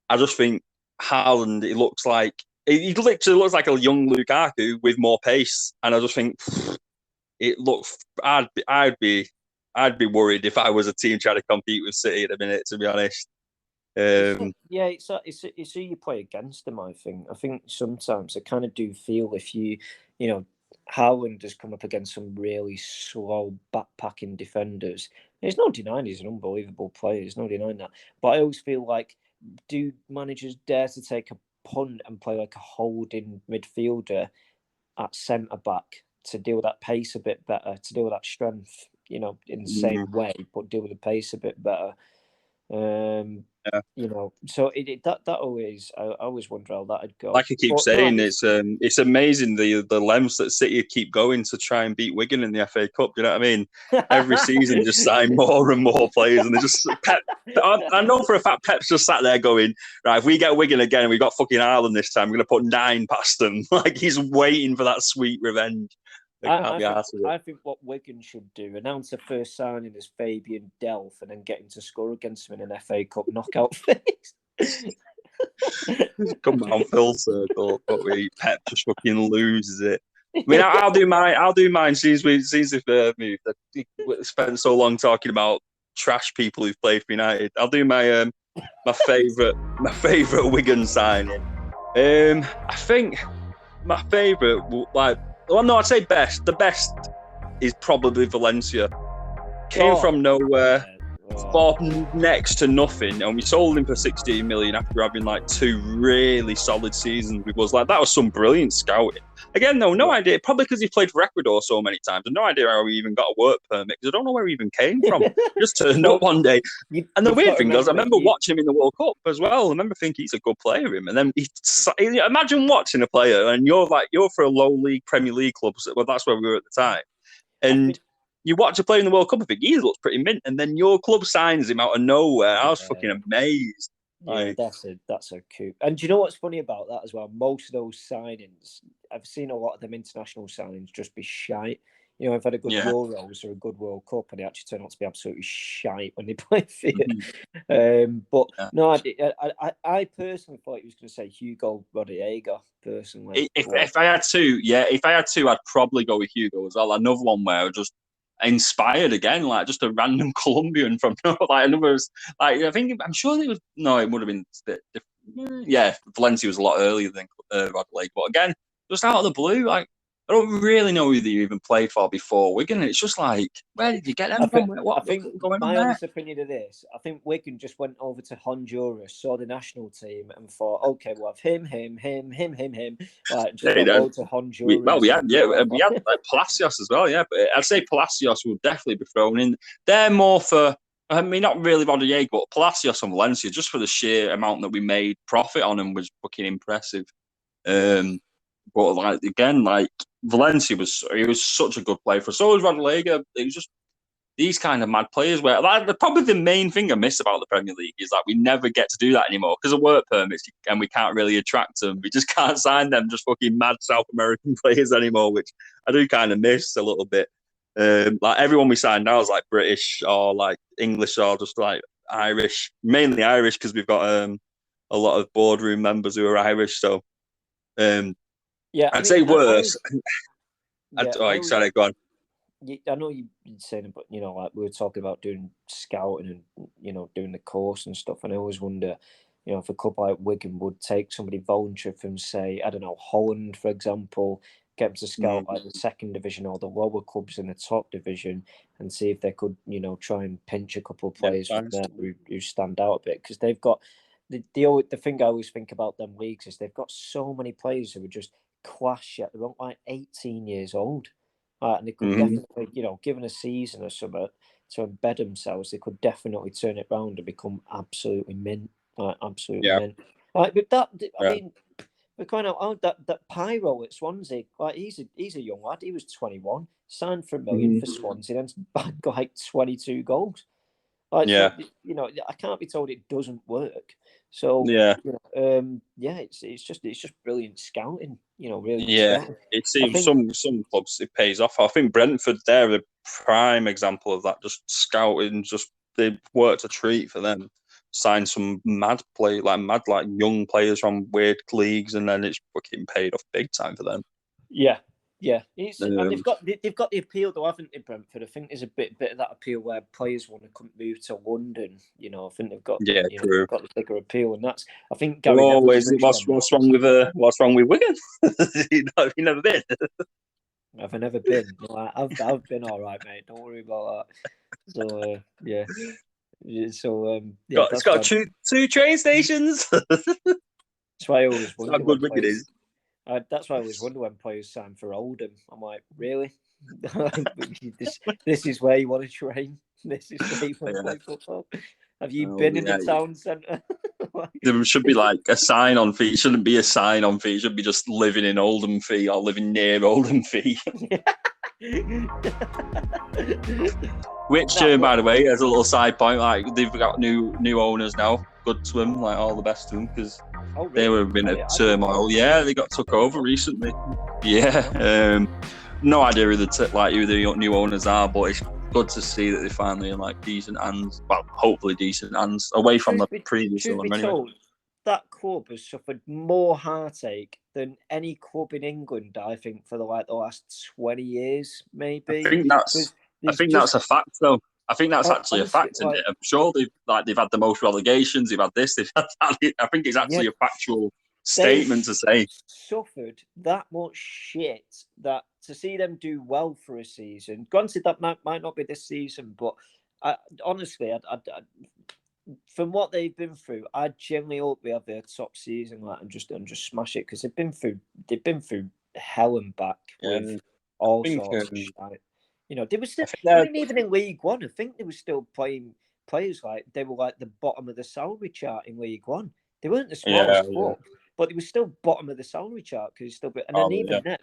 I just think Haaland, he literally looks like a young Lukaku with more pace. And I just think I'd be worried if I was a team trying to compete with City at the minute, to be honest. It's who you play against them. I think sometimes I kind of do feel if you Haaland has come up against some really slow backpacking defenders. There's no denying he's an unbelievable player. There's no denying that. But I always feel like, do managers dare to take a punt and play like a holding midfielder at centre back to deal with that pace a bit better, to deal with that strength, in the same way, but deal with the pace a bit better. So that always, I always wonder how that'd go. Like I keep saying, it's amazing the lengths that City keep going to try and beat Wigan in the FA Cup. You know what I mean? Every season, just sign more and more players, and they just Pep. I know for a fact Pep's just sat there going, right, if we get Wigan again, and we got fucking Ireland this time, we're gonna put 9 past them. Like he's waiting for that sweet revenge. I think what Wigan should do, announce the first signing as Fabian Delph and then get him to score against him in an FA Cup knockout phase. Come on, full circle, but Pep just fucking loses it. I mean, I'll do mine. Since we've moved, spent so long talking about trash people who've played for United. I'll do my favourite Wigan signing. I think my favourite, I'd say best. The best is probably Valencia. Came from nowhere, for next to nothing, and we sold him for 16 million after having 2 really solid seasons with us. That was some brilliant scouting. Again, though, no idea. Probably because he played for Ecuador so many times, and no idea how he even got a work permit. Because I don't know where he even came from. Just turned up one day. And the weird thing was, I remember watching him in the World Cup as well. I remember thinking he's a good player, and then imagine watching a player, and you're for a low league Premier League club. Well, that's where we were at the time, and you watch a player in the World Cup, I think he looks pretty mint, and then your club signs him out of nowhere. I was fucking amazed. Yeah, that's a coup. And do you know what's funny about that as well? Most of those signings, I've seen a lot of them international signings just be shite. I've had a good Euros or a good World Cup, and they actually turn out to be absolutely shite when they play for you. No, I personally thought he was going to say Hugo Rodallega. Personally, if I had to, I'd probably go with Hugo as well. Another one where I just inspired again, just a random Colombian from another. I'm sure it was. No, it would have been a bit different. Yeah, Valencia was a lot earlier than Rodallega, but again, just out of the blue, I don't really know who they even played for before Wigan. It's just where did you get them from? I think my honest opinion of this, I think Wigan just went over to Honduras, saw the national team, and thought, okay, we'll have him. Just go to Honduras. We had Palacios as well, but I'd say Palacios will definitely be thrown in. They're more for, I mean, not really Rodallega, but Palacios and Valencia, just for the sheer amount that we made profit on them was fucking impressive. But Valencia was such a good player for us. So was Rodallega. It was just these kind of mad players where probably the main thing I miss about the Premier League is we never get to do that anymore because of work permits, and we can't really attract them. We just can't sign them just fucking mad South American players anymore, which I do kind of miss a little bit. Everyone we signed now is British or English or just Irish, mainly Irish because we've got a lot of boardroom members who are Irish. So I'd say worse. Sorry, go on. I know you're saying, but we were talking about doing scouting and doing the course and stuff, and I always wonder, if a club like Wigan would take somebody voluntary from, say, I don't know, Holland, for example, get them to scout the second division or the lower clubs in the top division, and see if they could, try and pinch a couple of players from there who stand out a bit, because they've got the thing I always think about them leagues is they've got so many players who are just class yet they're 18 years old. And they could definitely, given a season or something to embed themselves, they could definitely turn it around and become absolutely mint. Mint. But that, I mean, we're kind of that Pyro at Swansea. He's a young lad. He was 21, signed for $1 million for Swansea, then got 22 goals. So, I can't be told it doesn't work. So it's just brilliant scouting. Really. Scouting. It seems some clubs it pays off. I think Brentford, they're a prime example of that. Just scouting, they worked a treat for them. Signed some mad young players from weird leagues, and then it's fucking paid off big time for them. Yeah. And they've got the appeal though, haven't they, Brentford? I think there's a bit of that appeal where players want to move to London. I think they've got they've got the bigger appeal, and that's I think. Gary what's wrong with Wigan? You've never been. Have I never been? No, I've been all right, mate. Don't worry about that. So yeah. So yeah, It's got two train stations. that's why I always That's wonder how when good Wigan players. is. That's why I always wonder when players sign for Oldham. I'm like, really? this is where you want to train. This is where you want to play football. Have you been in the town centre? There should be like a sign on fee. It shouldn't be a sign on fee. It should be just living in Oldham Fee or living near Oldham Fee. Which, by the way, as a little side point, like they've got new owners now. Good to them, like all the best to them, because they were in a turmoil. Yeah, they got took over recently. Yeah, no idea who the new owners are, but it's good to see that they finally in like decent hands. Well, hopefully decent hands away from the previous owner. Anyway. That club has suffered more heartache than any club in England, I think, for the last 20 years, maybe. I think that's a fact, though. I think that's actually a fact, isn't it? I'm sure they've had the most relegations. They've had this. They've had that. I think it's actually a factual statement to say. Suffered that much shit that to see them do well for a season. Granted, that might not be this season, but honestly, from what they've been through, I genuinely hope they have their top season and just smash it, because they've been through hell and back with all sorts of shit. You know, they were still even in League One. I think they were still playing players like they were like the bottom of the salary chart in League One. They weren't the smallest club, but they were still bottom of the salary chart because still. And then even then,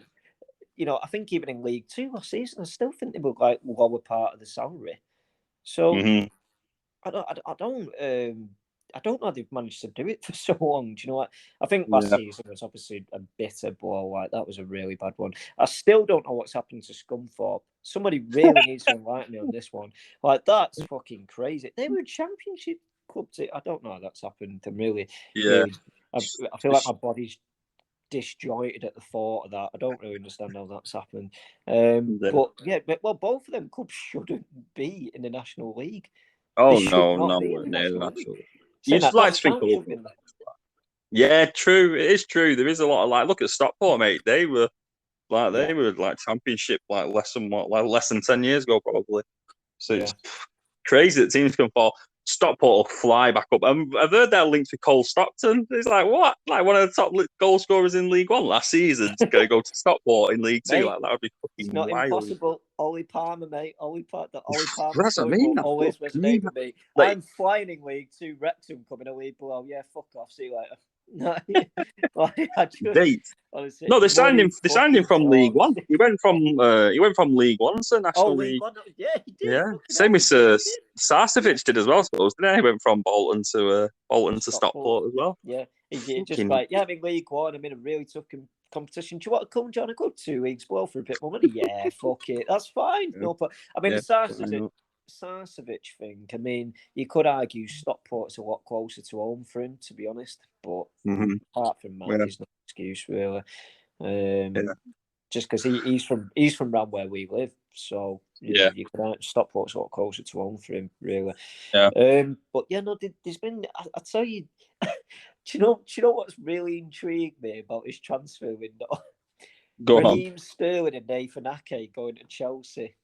you know, I think even in League Two last season, I still think they were like lower part of the salary. So. Mm-hmm. I don't know how they've managed to do it for so long. Do you know what? I think last season was obviously a bitter blow. Like that was a really bad one. I still don't know what's happened to Scunthorpe. Somebody really needs to enlighten me on this one. Like that's fucking crazy. They were a championship club. I don't know how that's happened. I'm really. I feel like my body's disjointed at the thought of that. I don't really understand how that's happened. But yeah, well, both of them clubs shouldn't be in the National League. Oh no, absolutely. You just like to think. Yeah, true. It is true. There is a lot of look at Stockport, mate. They were championship less than 10 years ago, probably. So it's crazy that teams can fall. Stockport will fly back up. I've heard they're linked with Cole Stockton. It's like what? Like one of the top goal scorers in League One last season is going to go to Stockport in League Two. Like that would be fucking it's not wild. Impossible. Ollie Palmer, mate. Ollie Palmer. That's what I mean. Always resonate with me. I'm flying in League Two. Wrexham coming a league below. Yeah, fuck off. See you later. Honestly, no, they signed him. They signed him from League One. He went from League One to National League. One. Yeah, he did. Yeah, same with Sarcevic did as well. I suppose, didn't he? He went from Bolton to Stockport as well. Yeah, he just like I'm in League One. I'm in a really tough competition. Do you want to come join a club 2 weeks below for a bit more money? Yeah, fuck it. That's fine. No, but I mean, the Sarcevic thing. I mean, you could argue Stockport's a lot closer to home for him, to be honest. But apart from that, there's no excuse really. Just because he's from around where we live, so you could Stockport's a lot closer to home for him, really. Yeah. But yeah, no, there's been. I tell you, do you know what's really intrigued me about his transfer window? Raheem Sterling and Nathan Ake going to Chelsea.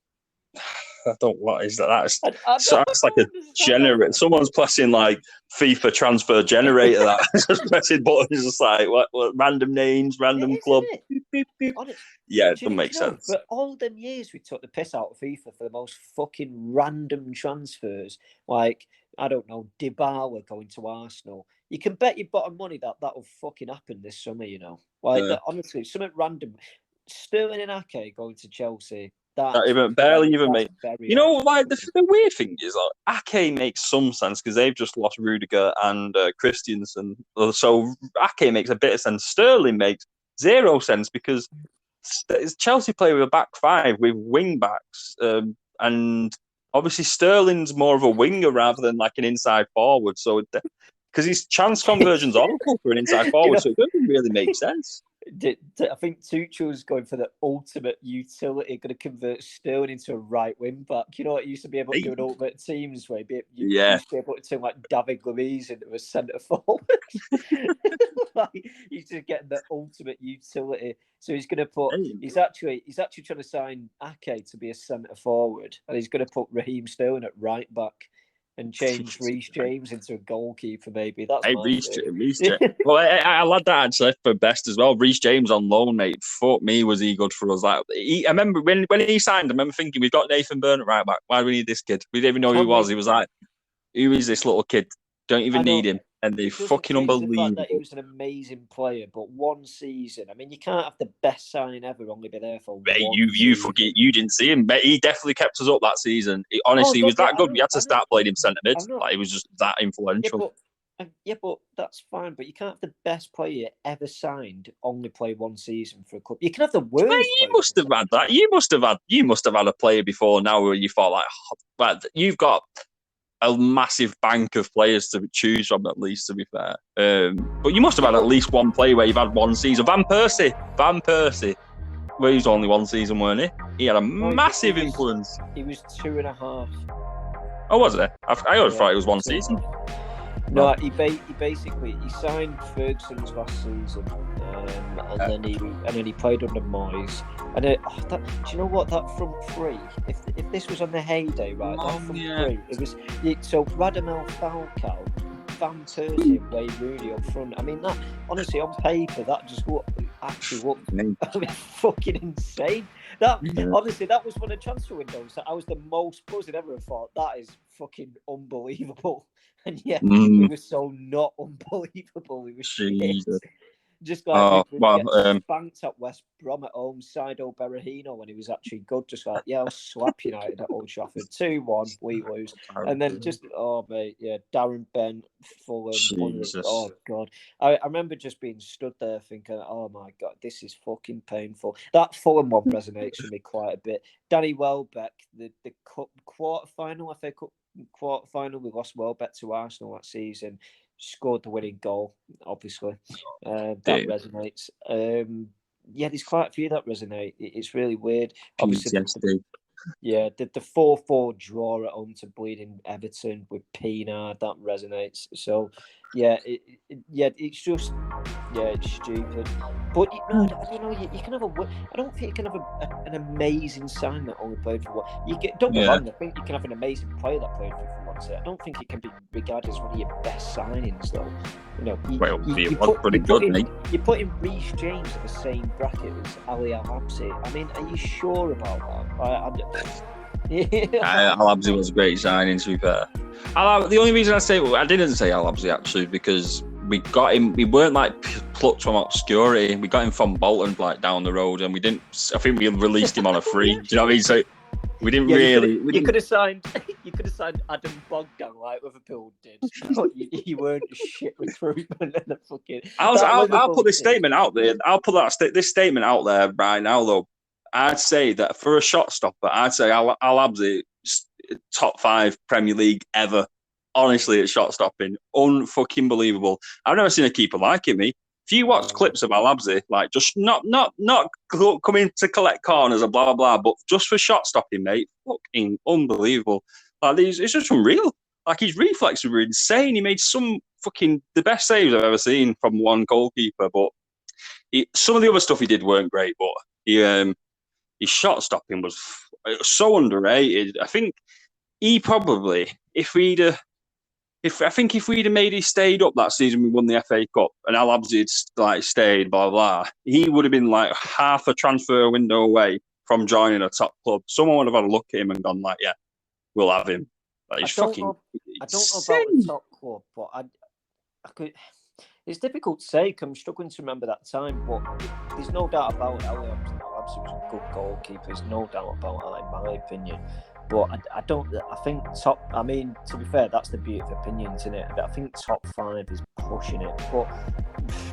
I don't. What is that? That's like a generator. Someone's pressing like FIFA transfer generator. That just pressing buttons, just like what random names, random club. Yeah, it doesn't make sense. For all them years, we took the piss out of FIFA for the most fucking random transfers. Like I don't know, Dybala going to Arsenal. You can bet your bottom money that will fucking happen this summer. You know, like honestly, something random. Sterling and Ake going to Chelsea. Barely even make. You know, like the weird thing is, like Ake makes some sense because they've just lost Rudiger and Christensen, so Ake makes a bit of sense. Sterling makes zero sense because Chelsea play with a back five with wing backs, and obviously Sterling's more of a winger rather than like an inside forward. So because his chance conversion's awful for an inside forward, so it doesn't really make sense. I think Tuchel's going for the ultimate utility, going to convert Sterling into a right wing back. You know what used to be able to do an ultimate teams where you used to be able to turn like David Luiz into a centre forward. Like, he's just getting the ultimate utility. So he's going to put. He's actually trying to sign Ake to be a centre forward, and he's going to put Raheem Sterling at right back. And change Reece James into a goalkeeper, maybe. That's Reece James. Well, I'll add that actually for best as well. Reece James on loan, mate. Fuck me, was he good for us? Like, I remember when he signed, I remember thinking, we've got Nathan Byrne at right back. Why do we need this kid? We didn't even know who he was. He was like, who is this little kid? Don't even need him. And they fucking unbelievable. The fact that he was an amazing player, but one season. I mean, you can't have the best signing ever only be there for mate, you didn't see him. Mate, he definitely kept us up that season. He was that good. We had to start playing him centre mid. Like, he was just that influential. Yeah, but that's fine. But you can't have the best player ever signed only play one season for a club. You can have the worst. Mate, you must have had that. You must have had a player before now where you thought like, but you've got a massive bank of players to choose from, at least, to be fair. But you must have had at least one player where you've had one season. Van Persie. Well, he was only one season, weren't he? He had a massive influence. He was 2.5. Oh, was it? I always thought it was one season. No, he basically signed Ferguson's last season, and then he played under Moyes. And do you know what? That front three, if this was on the heyday, right? That front three, it was so Radamel Falcao, Van Persie, and Wayne Rooney up front. I mean, that honestly on paper that just looked fucking insane. Honestly, that was one of the transfer windows that I was the most buzzing ever and thought that is fucking unbelievable. And yeah, it was so not unbelievable. It was shit. Just like spanked at West Brom at home, Saido Berahino when he was actually good. Just like, I'll slap United at Old Trafford. 2-1, we lose. And then Darren Bent, Fulham. Oh, God. I remember just being stood there thinking, oh, my God, this is fucking painful. That Fulham one resonates with me quite a bit. Danny Welbeck, the cup quarter-final, FA Cup quarter-final, we lost Welbeck to Arsenal that season. Scored the winning goal, obviously. That resonates. There's quite a few that resonate. It's really weird. Obviously, the 4-4 draw at home to bleeding Everton with Pienaar, that resonates. So, it's just, it's stupid. But I don't know. You can have I don't think you can have an amazing sign that only played for one. Don't get wrong. I think you can have an amazing player that played for one. I don't think it can be regarded as one of your best signings, though. You're putting Reece James in the same bracket as Ali Al-Habsi. I mean, are you sure about that? Al-Habsi was a great signing, to be fair. The only reason I didn't say Al-Habsi actually because we got him. We weren't like plucked from obscurity. We got him from Bolton, like down the road, and we didn't. I think we released him on a free. Do you know what I mean? So we didn't really. You could have signed. You could have signed Adam Bogdan like Liverpool did. But you weren't shit recruitment and the fucking. I'll put this statement out there. I'll put this statement out there right now, though. I'd say that for a shot stopper, I'd say Al-Habsi top 5 Premier League ever. Honestly, at shot stopping, unfucking believable. I've never seen a keeper like him. If you watch clips of Al-Habsi, like just not coming to collect corners and blah blah blah, but just for shot stopping, mate, fucking unbelievable. Like it's just unreal. Like his reflexes were insane. He made the best saves I've ever seen from one goalkeeper. But some of the other stuff he did weren't great. But his shot stopping was so underrated. I think he probably, if we'd have made he stayed up that season, we won the FA Cup, and Al-Habsi had stayed, blah blah, he would have been like half a transfer window away from joining a top club. Someone would have had a look at him and gone like, yeah, we'll have him. Like, I don't know about the top club, but I could. It's difficult to say. I'm struggling to remember that time, but there's no doubt about it. Al-Habsi was a good goalkeeper. There's no doubt about that, in my opinion. But I think top. I mean, to be fair, that's the beauty of opinions, isn't it? I think top 5 is pushing it. But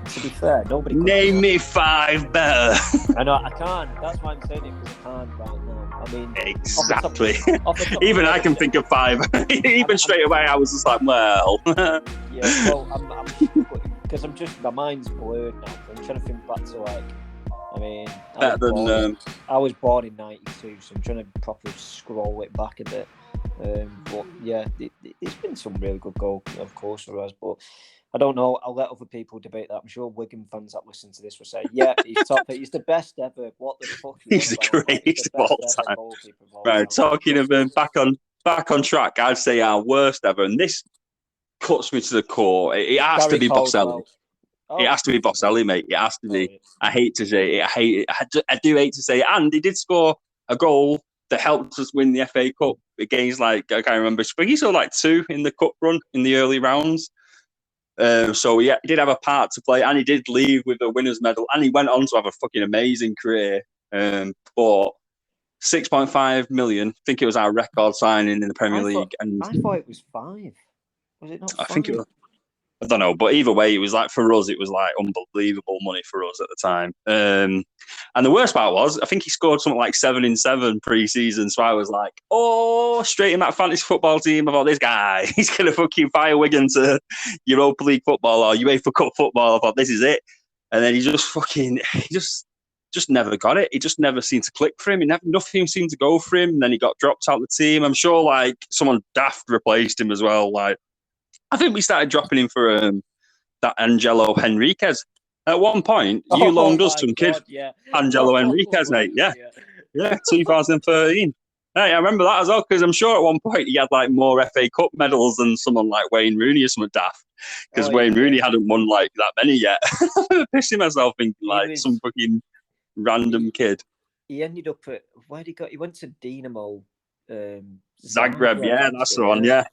to be fair, nobody. Name me 5 better. I know I can't. That's why I'm saying it, because I can't right now. I mean, exactly. Even I can think of 5. Even straight away, I was just like, well. Yeah. Well, I'm putting because my mind's blurred now. I'm trying to think back to like, I mean, I was born in '92, so I'm trying to properly scroll it back a bit. But yeah, it's been some really good goal, of course, for us. But I don't know. I'll let other people debate that. I'm sure Wigan fans that listen to this will say, "Yeah, he's top. He's the best ever." What the fuck? He's the greatest of all time. Right, talking of back on track, I'd say our worst ever, and this cuts me to the core. It has to be Boselli. It has to be Boselli, mate. It has to be. I hate to say it. I do hate to say it. And he did score a goal that helped us win the FA Cup against, like, I can't remember, Spriggy, so like 2 in the cup run in the early rounds. So yeah, he did have a part to play, and he did leave with a winner's medal, and he went on to have a fucking amazing career. But 6.5 million, I think it was our record signing in the Premier League. And I thought it was 5. Was it not 5? I think it was. I don't know, but either way, it was like, for us, it was like unbelievable money for us at the time. And the worst part was, I think he scored something like 7 in 7 pre-season. So I was like, oh, straight in that fantasy football team. I thought, this guy, he's going to fucking fire Wigan to Europa League football or UEFA Cup football. I thought, this is it. And then he just never got it. He just never seemed to click for him. Nothing seemed to go for him. And then he got dropped out of the team. I'm sure like someone daft replaced him as well. Like, I think we started dropping him for that Angelo Henriquez. At one point, you loaned us some kid, Angelo Henriquez, mate. Yeah, 2013. Hey, I remember that as well, because I'm sure at one point he had like more FA Cup medals than someone like Wayne Rooney or something daft, because Wayne Rooney hadn't won like that many yet. Pissing myself thinking like some fucking random kid. He ended up at, where did he go? He went to Dinamo Zagreb, yeah, that's the one, yeah.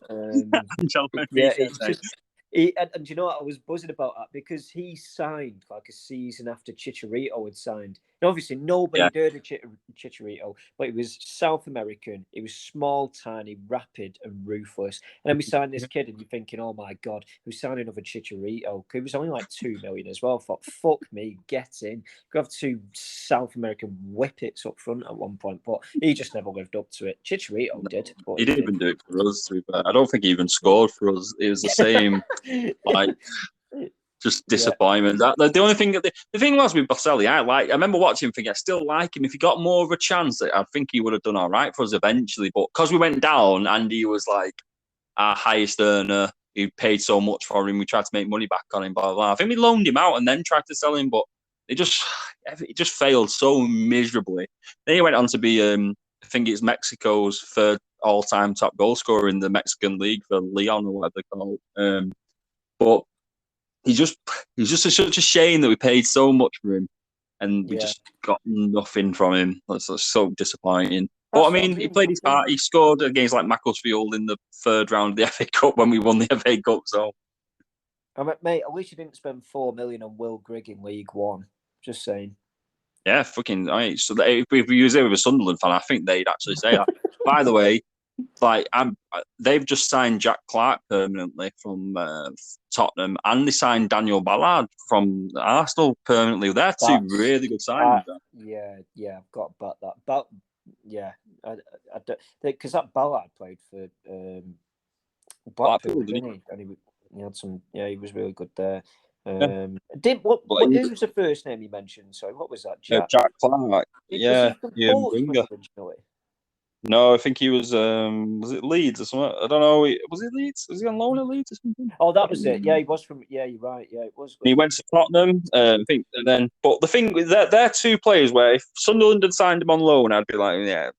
And you know what? I was buzzing about that because he signed like a season after Chicharito had signed. And obviously, nobody had heard of Chicharito, but he was South American. He was small, tiny, rapid, and ruthless. And then we signed this kid, and you're thinking, oh my God, who's signing another Chicharito? He was only like 2 million as well. I thought, fuck me, get in. Could have 2 South American whippets up front at one point, but he just never lived up to it. Chicharito did. He didn't even do it for us, to be fair. I don't think he even scored for us. It was the same. Like, just disappointment. The only thing, the thing was with Boselli, I remember watching him thinking, I still like him. If he got more of a chance, I think he would have done all right for us eventually. But because we went down and he was like our highest earner, he paid so much for him, we tried to make money back on him, blah, blah, blah. I think we loaned him out and then tried to sell him, but it just failed so miserably. Then he went on to be, I think it's Mexico's 3rd all-time top goal scorer in the Mexican league for Leon or whatever they call it. But he's just such a shame that we paid so much for him and we just got nothing from him. That's so disappointing. But I mean, he played his part. He scored against like Macclesfield in the 3rd round of the FA Cup when we won the FA Cup. So, mate, I wish you didn't spend 4 million on Will Grigg in League One. Just saying. Yeah, fucking right. So if we was there with a Sunderland fan, I think they'd actually say that. By the way, like they've just signed Jack Clark permanently from Tottenham, and they signed Daniel Ballard from Arsenal permanently. They're 2 really good signings. Yeah, I've got about that. But yeah, I don't, because that Ballard played for Blackpool, didn't he? And he had some. Yeah, he was really good there. Who was the first name you mentioned? Sorry, what was that? Jack Clark. Yeah, originally. No, I think he was it Leeds or something? I don't know. Was it Leeds? Was he on loan at Leeds or something? Oh, that was it. Yeah, he was from. Yeah, you're right. Yeah, it was. He went to Tottenham. I think, and then. But the thing with they're 2 players where if Sunderland had signed him on loan, I'd be like, yeah,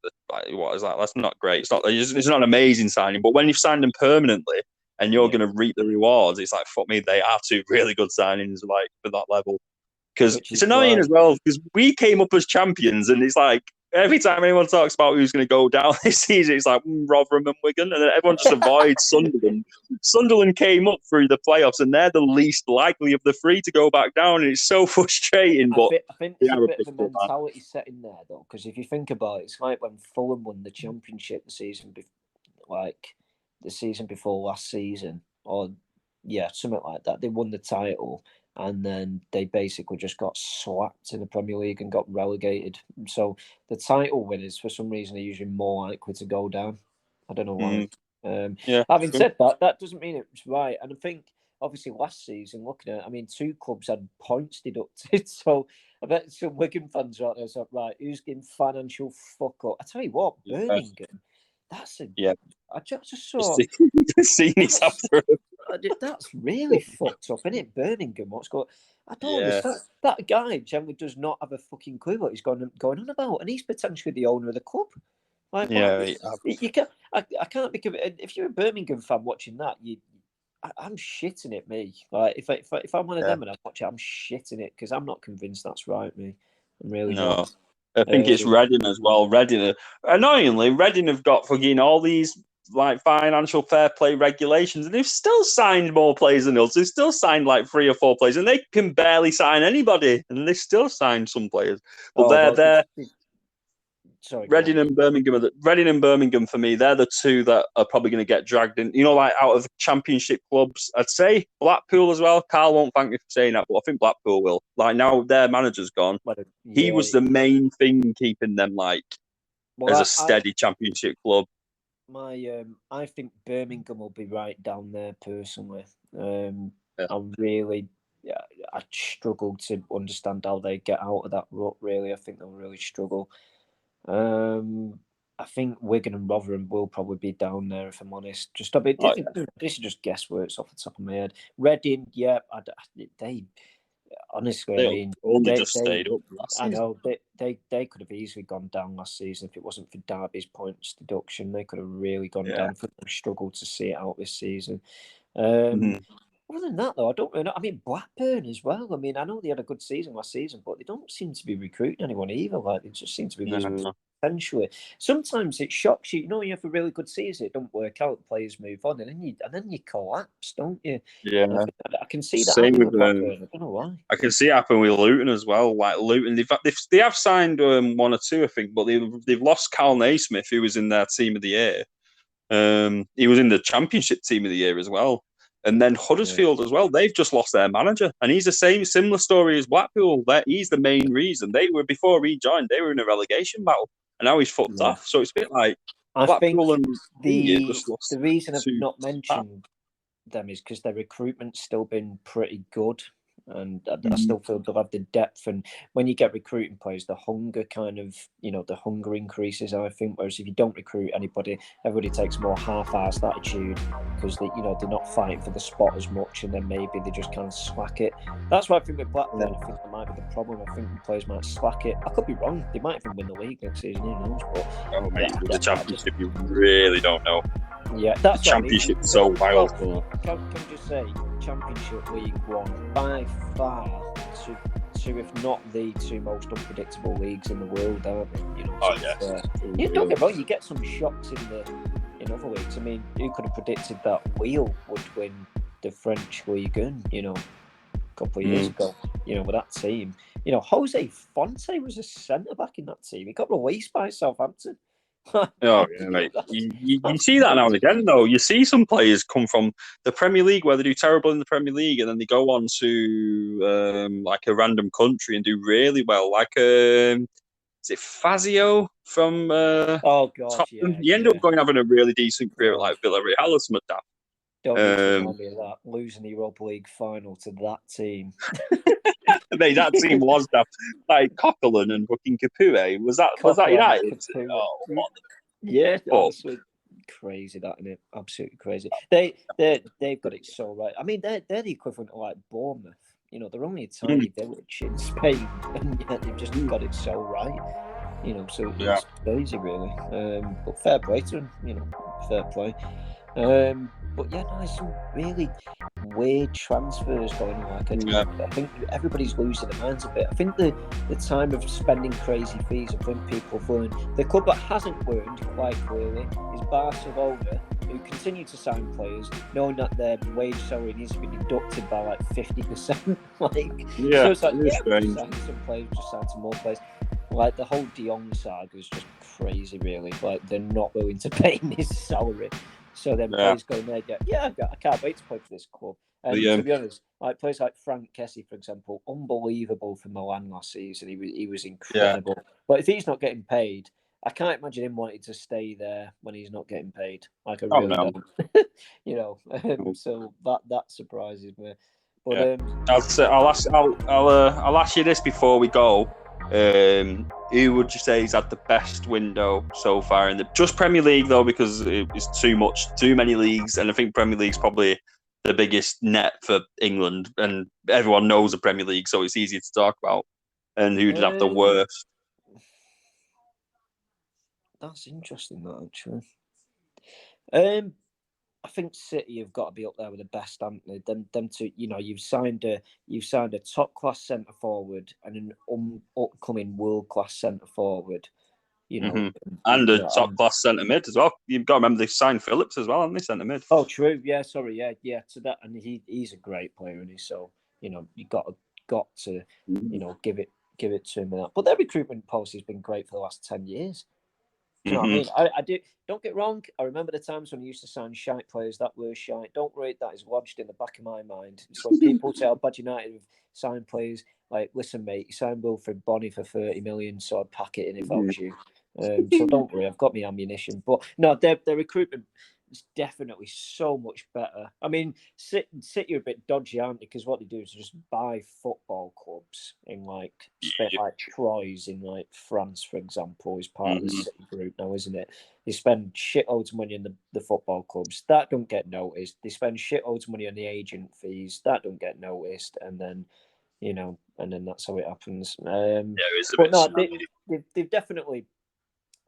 what is that? That's not great. It's not an amazing signing. But when you've signed them permanently and you're going to reap the rewards, it's like, fuck me, they are 2 really good signings, like for that level. Because it's annoying as well. Because we came up as champions, and it's like. Every time anyone talks about who's going to go down this season, it's like Rotherham and Wigan, and then everyone just avoids Sunderland. Sunderland came up through the playoffs, and they're the least likely of the 3 to go back down, and it's so frustrating. But I think there's a bit of a mentality set in there, though, because if you think about it, it's like when Fulham won the Championship the season before last season, or something like that. They won the title. And then they basically just got slapped in the Premier League and got relegated. So the title winners, for some reason, are usually more likely to go down. I don't know why. Having said that, that doesn't mean it's right. And I think obviously last season, looking at, I mean, 2 clubs had points deducted. So I bet some Wigan fans are out there. So right, who's getting financial fuck up? I tell you what, Birmingham. That's a. Yeah. I just saw. Seen his after. That's really fucked up, isn't it? Birmingham, what's going? I don't understand. That guy generally does not have a fucking clue what he's going on about, and he's potentially the owner of the club. Like, you can't. I can't think of it. If you're a Birmingham fan watching that, I'm shitting it, me. Like, if I'm one of them and I watch it, I'm shitting it because I'm not convinced that's right, me. I'm really not. I think it's Reading as well. Annoyingly, Reading have got fucking all these like financial fair play regulations, and they've still signed more players than us. They've still signed like 3 or 4 players, and they can barely sign anybody, and they still signed some players. But they're Sorry, Reading and Birmingham for me, they're the 2 that are probably going to get dragged in. You know, like out of Championship clubs, I'd say Blackpool as well. Carl won't thank me for saying that, but I think Blackpool will. Like now their manager's gone. He was the main thing keeping them like as a steady Championship club. I think Birmingham will be right down there personally. I struggle to understand how they get out of that rut. Really, I think they'll really struggle. I think Wigan and Rotherham will probably be down there, if I'm honest. Just a bit. This is just guessworks off the top of my head. Reading, they honestly, I mean, they just stayed up. I know they could have easily gone down last season if it wasn't for Derby's points deduction. They could have really gone down. They've struggled to see it out this season. Other than that, though, I don't really know. I mean, Blackburn as well. I mean, I know they had a good season last season, but they don't seem to be recruiting anyone either. Like, they just seem to be losing potentially. Sometimes it shocks you. You know, you have a really good season, it don't work out, the players move on, and then you collapse, don't you? Yeah, I can see that happen with Blackburn. I don't know why. I can see it happen with Luton as well. Like Luton, they have signed 1 or 2, I think, but they've lost Cal Naismith, who was in their team of the year. He was in the Championship team of the year as well. And then Huddersfield as well. They've just lost their manager, and he's the similar story as Blackpool. He's the main reason. Before he joined, they were in a relegation battle, and now he's fucked off. So it's a bit like Blackpool and the reason I've not mentioned them is because their recruitment's still been pretty good. And I still feel they'll have the depth, and when you get recruiting players, the hunger the hunger increases, I think. Whereas if you don't recruit anybody, everybody takes a more half-assed attitude because they're not fighting for the spot as much, and then maybe they just kind of slack it. That's why I think with Blackburn, I think that might be the problem. I think the players might slack it. I could be wrong. They might even win the league next season. Who knows? But with the Championship, you really don't know. Yeah, that's the Championship is so wild. Can just say Championship League One by far two, if not the 2 most unpredictable leagues in the world, aren't they? Don't get me wrong, you get some shocks in other leagues. I mean, who could have predicted that Lille would win the French Ligue 1, a couple of years ago, with that team. Jose Fonte was a centre back in that team. He got released by Southampton. Mate. You see that now and again, though. You see some players come from the Premier League where they do terrible in the Premier League, and then they go on to like a random country and do really well. Like, is it Fazio from Tottenham? He ended up going having a really decent career at like Villarreal or something like that. Don't remind me of that. Losing the Europa League final to that team. Mate, that team was that. Like Coquelin and fucking Capoue. Was that United? Yeah, absolutely crazy, that, isn't it? Absolutely crazy. They've got it so right. I mean, they're the equivalent of like Bournemouth. They're only a tiny village in Spain, and yet they've just got it so right. So it's crazy, really. But fair play to them. Fair play. But there's some really weird transfers going on. I think everybody's losing their minds a bit. I think the time of spending crazy fees, I think people have learned. The club that hasn't learned quite clearly is Barcelona, who continue to sign players, knowing that their wage salary needs to be deducted by like 50%. So it's like, just sign some players, just sign some more players. Like the whole De Jong saga is just crazy, really. Like they're not willing to pay him his salary. So then players go in there, I can't wait to play for this club. And to be honest, like players like Frank Kessie, for example, unbelievable for Milan last season. He was incredible. But if he's not getting paid, I can't imagine him wanting to stay there when he's not getting paid. Like I Oh, really no. don't. You know, so that surprises me. But Yeah. I'll ask you this before we go. Who would you say has had the best window so far in the just Premier League though, because it's too many leagues, and I think Premier League's probably the biggest net for England, and everyone knows the Premier League, so it's easy to talk about. And who did have the worst? That's interesting, that actually. I think City have got to be up there with the best, haven't they? Them two, you know, you've signed a top class centre forward and an upcoming world class centre forward. You know, and a top class centre mid as well. You've got to remember they signed Phillips as well, haven't they? Centre mid. Oh, true. Yeah, sorry. Yeah. To that, and he's a great player, and so you know you got to you know give it to him. But their recruitment policy has been great for the last 10 years. Do you know what I mean? I do. Don't get wrong. I remember the times when I used to sign shite players that were shite. Don't worry, that is lodged in the back of my mind. So when people say, "Oh, Bad United have signed players," like, listen, mate, you signed Wilfred Bonny for 30 million, so I'd pack it in if I was you. So don't worry, I've got my ammunition. But no, their recruitment is definitely so much better. I mean, City are a bit dodgy, aren't they? Because what they do is just buy football clubs in like Troyes in like France, for example, is part of the City group now, isn't it? They spend shitloads of money on the football clubs. That don't get noticed. They spend shitloads of money on the agent fees. That don't get noticed. And then, you know, that's how it happens. But no, they've definitely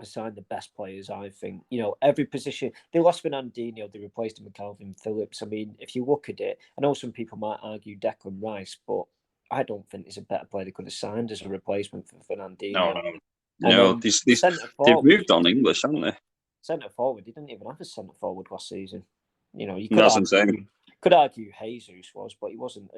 assigned the best players, I think. You know, every position. They lost Fernandinho, they replaced him with Calvin Phillips. I mean, if you look at it, I know some people might argue Declan Rice, but I don't think there's a better player they could have signed as a replacement for Fernandinho. No, they've moved on English, haven't they? Centre forward, they didn't even have a centre forward last season. You know, you could argue Jesus was, but he wasn't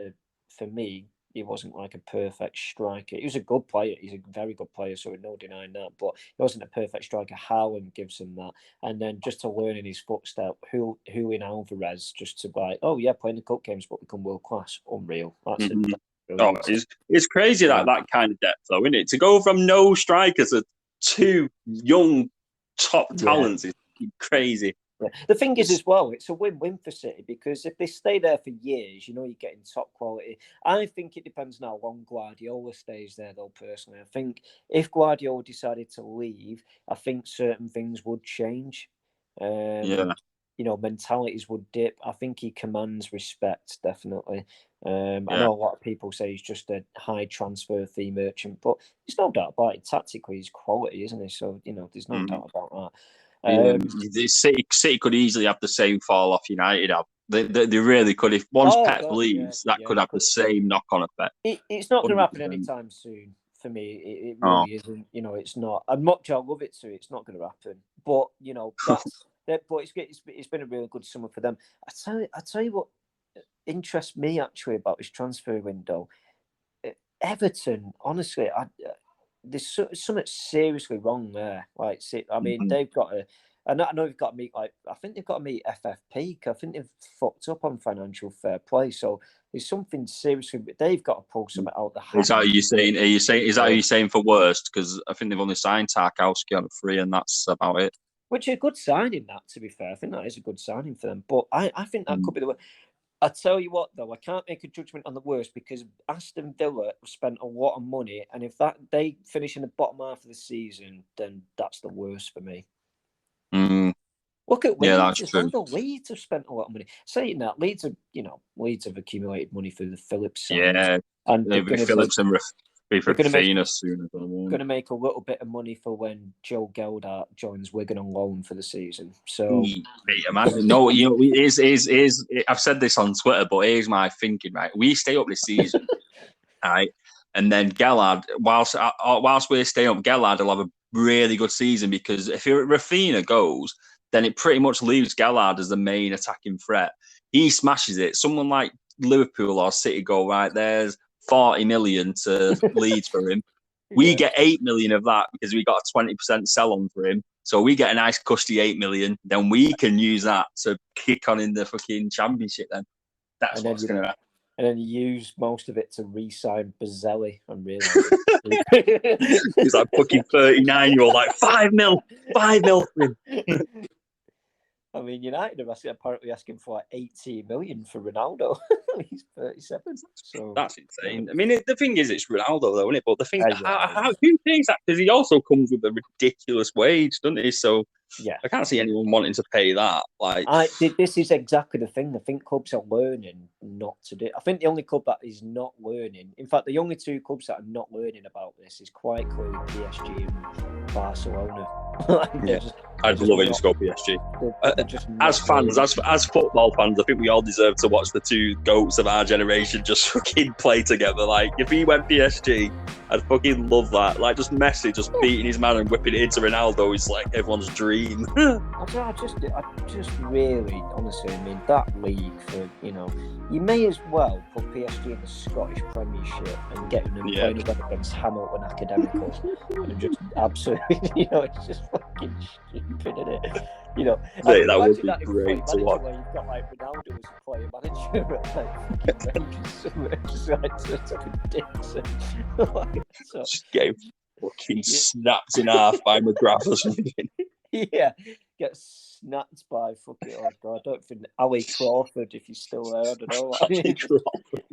for me. He wasn't like a perfect striker. He was a good player. He's a very good player, so no denying that. But he wasn't a perfect striker. Haaland gives him that, and then just to learn in his footsteps, Julian Alvarez, just to like, oh yeah, playing the cup games but become world class, unreal. That's it's crazy that kind of depth, though, isn't it? To go from no strikers to two young top talents is crazy. Yeah. The thing is, as well, it's a win-win for City because if they stay there for years, you know, you're getting top quality. I think it depends on how long Guardiola stays there, though, personally. I think if Guardiola decided to leave, I think certain things would change. You know, mentalities would dip. I think he commands respect, definitely. I know a lot of people say he's just a high transfer fee merchant, but there's no doubt about it. Tactically, he's quality, isn't he? So, you know, there's no doubt about that. City could easily have the same fall off United have. They really could. If once Pep leaves, that could have the same knock-on effect. It's not going to happen anytime soon for me. It really isn't. You know, it's not. And much I love it too. It's not going to happen. But you know, but it's been a really good summer for them. I tell you what interests me actually about this transfer window. Everton, honestly, there's something seriously wrong there. Like, I mean, they've got to. I know they've got to meet. Like, I think they've got to meet FFP. I think they've fucked up on financial fair play. So there's something seriously. They've got to pull something out the hat. Is that what you're saying? Is that what you're saying for worst? Because I think they've only signed Tarkowski on a free, and that's about it. Which is a good signing. That, to be fair, I think that is a good signing for them. But I think that could be the way. I tell you what, though, I can't make a judgment on the worst because Aston Villa spent a lot of money, and if they finish in the bottom half of the season, then that's the worst for me. Look at Leeds. That's true. Leeds have spent a lot of money. Saying that, Leeds have accumulated money through the Phillips side. Yeah, and Phillips and Rafinha soon. Going to make a little bit of money for when Joe Geldart joins Wigan on loan for the season. So, no, you know, I've said this on Twitter, but here's my thinking. Right, we stay up this season, right, and then Gellard, whilst we're staying up, Gellard will have a really good season because if Rafinha goes, then it pretty much leaves Gellard as the main attacking threat. He smashes it. Someone like Liverpool or City go, right, there's 40 million to Leeds for him. We get 8 million of that because we got a 20% sell on for him. So we get a nice cushy 8 million. Then we can use that to kick on in the fucking championship then. That's what's going to happen. And then you use most of it to re-sign Bazzelli and realised he's like fucking 39-year-old, like 5 mil for him. I mean, United are apparently asking for like 80 million for Ronaldo. He's 37. So that's insane. I mean, the thing is, it's Ronaldo, though, isn't it? But the thing, yeah. who pays that? Because he also comes with a ridiculous wage, doesn't he? So yeah, I can't see anyone wanting to pay that. Like, this is exactly the thing. I think clubs are learning not to do. I think the only club that is not learning, in fact, the only two clubs that are not learning about this is quite clearly PSG and Barcelona. I'd love it to go PSG. As fans, as football fans, I think we all deserve to watch the two goats of our generation just fucking play together. Like, if he went PSG, I'd fucking love that. Like, just Messi just beating his man and whipping it into Ronaldo is like everyone's dream. I just really, honestly, I mean, that league for, you may as well put PSG in the Scottish Premiership and get them playing against Hamilton Academical. And just absolutely, it's just fucking stupid, isn't it? That would be great to watch. Where you've got like Ronaldo as a player manager at like fucking Rangers somewhere, just like fucking dicks. Just get fucking snapped in half by McGrath or something. Yeah, get snapped by fucking. Oh god, I don't think Ali Crawford, if he's still there. I don't know. Ali Crawford.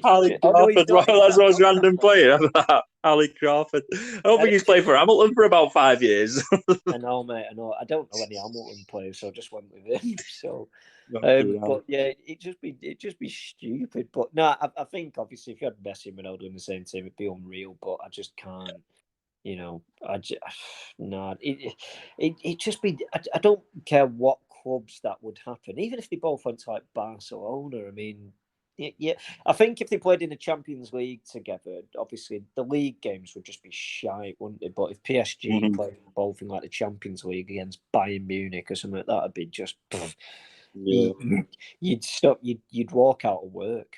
Ali Crawford, that's the most random player. Ali Crawford. I don't think he's played for Hamilton for about 5 years. I know, mate. I know. I don't know any Hamilton players, so I just went with him. So, but yeah, it just be stupid. But no, I think obviously if you had Messi and Ronaldo in the same team, it'd be unreal. But I just can't. It just be. I don't care what clubs that would happen, even if they both went to like Barcelona. I mean. Yeah, I think if they played in the Champions League together, obviously the league games would just be shite, wouldn't it? But if PSG played both in like the Champions League against Bayern Munich or something, that'd be just. You'd stop. You'd walk out of work.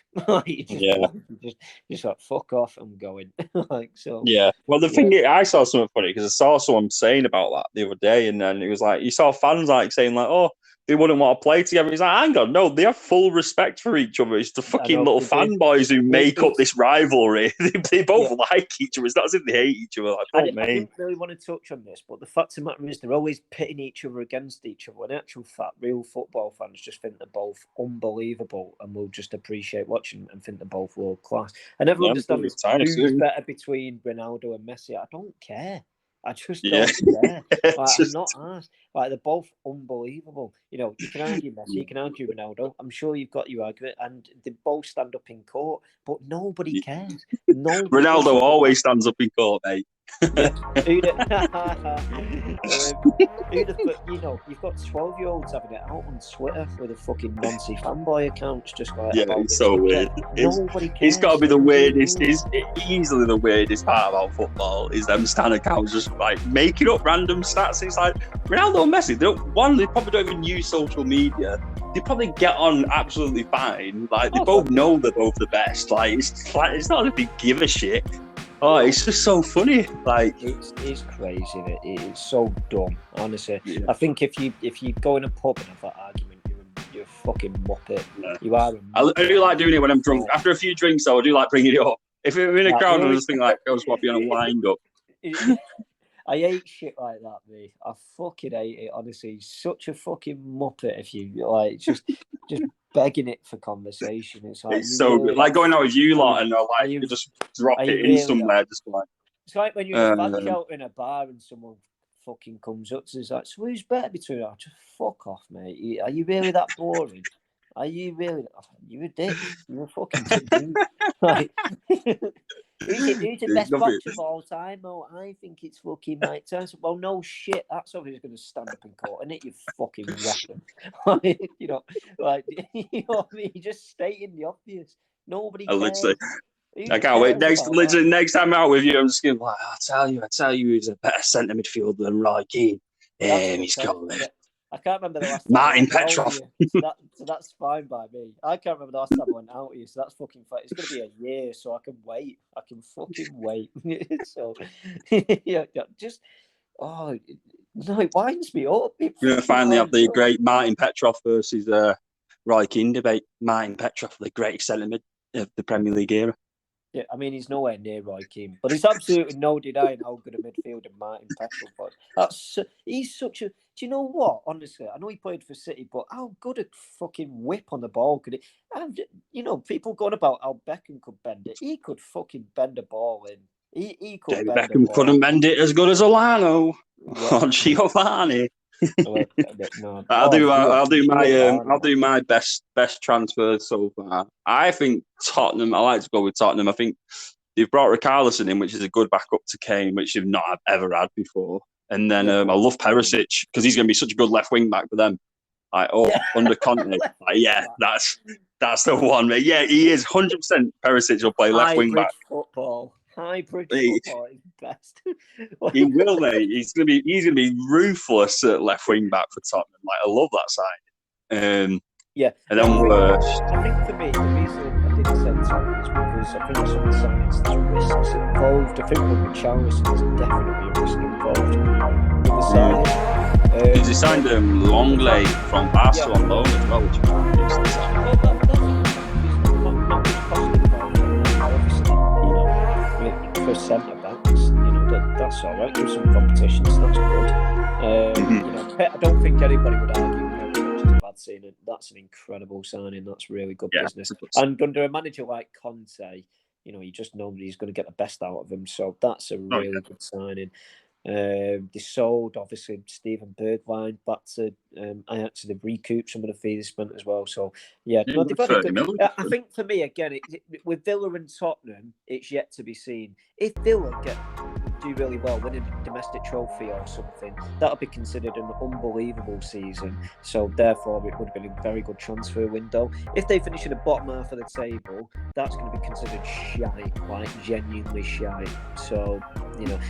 Just like fuck off. I'm going. Like so. Yeah. Well, the thing is, I saw something funny because I saw someone saying about that the other day, and then it was like you saw fans like saying like, "Oh, they wouldn't want to play together." He's like, hang on, no, they have full respect for each other. It's the fucking little fanboys who make up this rivalry. They both like each other. It's not as if they hate each other. Like, I didn't really want to touch on this, but the fact of the matter is they're always pitting each other against each other. When in actual fact, real football fans just think they're both unbelievable and will just appreciate watching and think they're both world class. I never understand who's better between Ronaldo and Messi. I don't care. I just don't care. I'm not asked. Like, they're both unbelievable. You can argue Messi, you can argue Ronaldo. I'm sure you've got your argument, and they both stand up in court, but nobody cares. Ronaldo always stands up in court, mate. You've got 12-year-olds having it out on Twitter with a fucking Nancy fanboy accounts, just like it's so weird. Nobody cares. It's got to be the weirdest. It's easily the weirdest part about football is them stan accounts just like making up random stats. It's like Ronaldo and Messi. They probably don't even use social media. They probably get on absolutely fine. Like they both know they're both the best. Like it's not as if they give a shit. Oh, it's just so funny. Like it's crazy. It's so dumb. Honestly, I think if you go in a pub and have that argument, you're a fucking muppet. Yeah. You are. I do like doing it when I'm drunk. After a few drinks, though, I do like bringing it up. If I'm in a crowd and I just think like, I was be on a wind up. I hate shit like that, me. I fucking hate it. Honestly, he's such a fucking muppet. If you like, just begging it for conversation. It's like it's so good. Like going out with you lot and like you just drop it in somewhere, just like. It's like when you're in a back out in a bar and someone fucking comes up to us like, so who's better between us? Just fuck off, mate. Are you really that boring? Are you really? You're a dick. You're a fucking dick. Like, who's the best boxer of all time? Oh, I think it's fucking Mike Tyson. Well, no shit. That's obviously going to stand up in court, isn't it? You fucking weapon. You know what I mean? You're just stating the obvious. Nobody cares. Literally. I can't wait. Next time I'm out with you, I'm just going to be like, I tell you who's a better centre midfielder than Roy Keane. He's got it. I can't remember the last time. Martin Petrov. So that's fine by me. I can't remember the last time I went out with you, so that's fucking fine. It's going to be a year, so I can wait. I can fucking wait. So, just, no, it winds me up. We're going to finally have the great Martin Petrov versus Roy Keane debate, Martin Petrov, the greatest centre mid of the Premier League era. Yeah, I mean, he's nowhere near Roy Keane, but he's absolutely no denying how good a midfielder Martin Petrov was. He's such a. Do you know what? Honestly, I know he played for City, but how good a fucking whip on the ball could he? And people going about how Beckham could bend it. He could fucking bend a ball in. He could. David bend Beckham couldn't bend it as good as Olano or Giovanni. No. I'll do my best transfer so far. I think Tottenham. I like to go with Tottenham. I think they've brought Richarlison in, which is a good backup to Kane, which they've not ever had before. And then I love Perisic because he's going to be such a good left wing back for them. Under Conte, that's the one. Mate. Yeah, he is 100%. Perisic will play left wing back. Hybrid football is best. He will, mate. He's gonna be ruthless at left wing back for Tottenham. I love that side. Yeah. And then I think for me, the reason I didn't say Tottenham is because I think some of the signings there's risks involved. I think with Richarlison there's definitely a risk involved with the signing. Because he signed Longley from Barca on loan as well, which is for centre backs, that's all right. Give some competition, so that's good. I don't think anybody would argue it's a bad signing. That's an incredible signing. That's really good business. And under a manager like Conte, you just know that he's going to get the best out of him. So that's a really good signing. They sold obviously Steven Bergwijn back to Ajax. They've recouped some of the fees they spent as well. So they've had a good, I think for me again, with Villa and Tottenham, it's yet to be seen. If Villa do really well, winning a domestic trophy or something, that'll be considered an unbelievable season. So therefore, it would have been a very good transfer window. If they finish in the bottom half of the table, that's going to be considered shite, like genuinely shite. So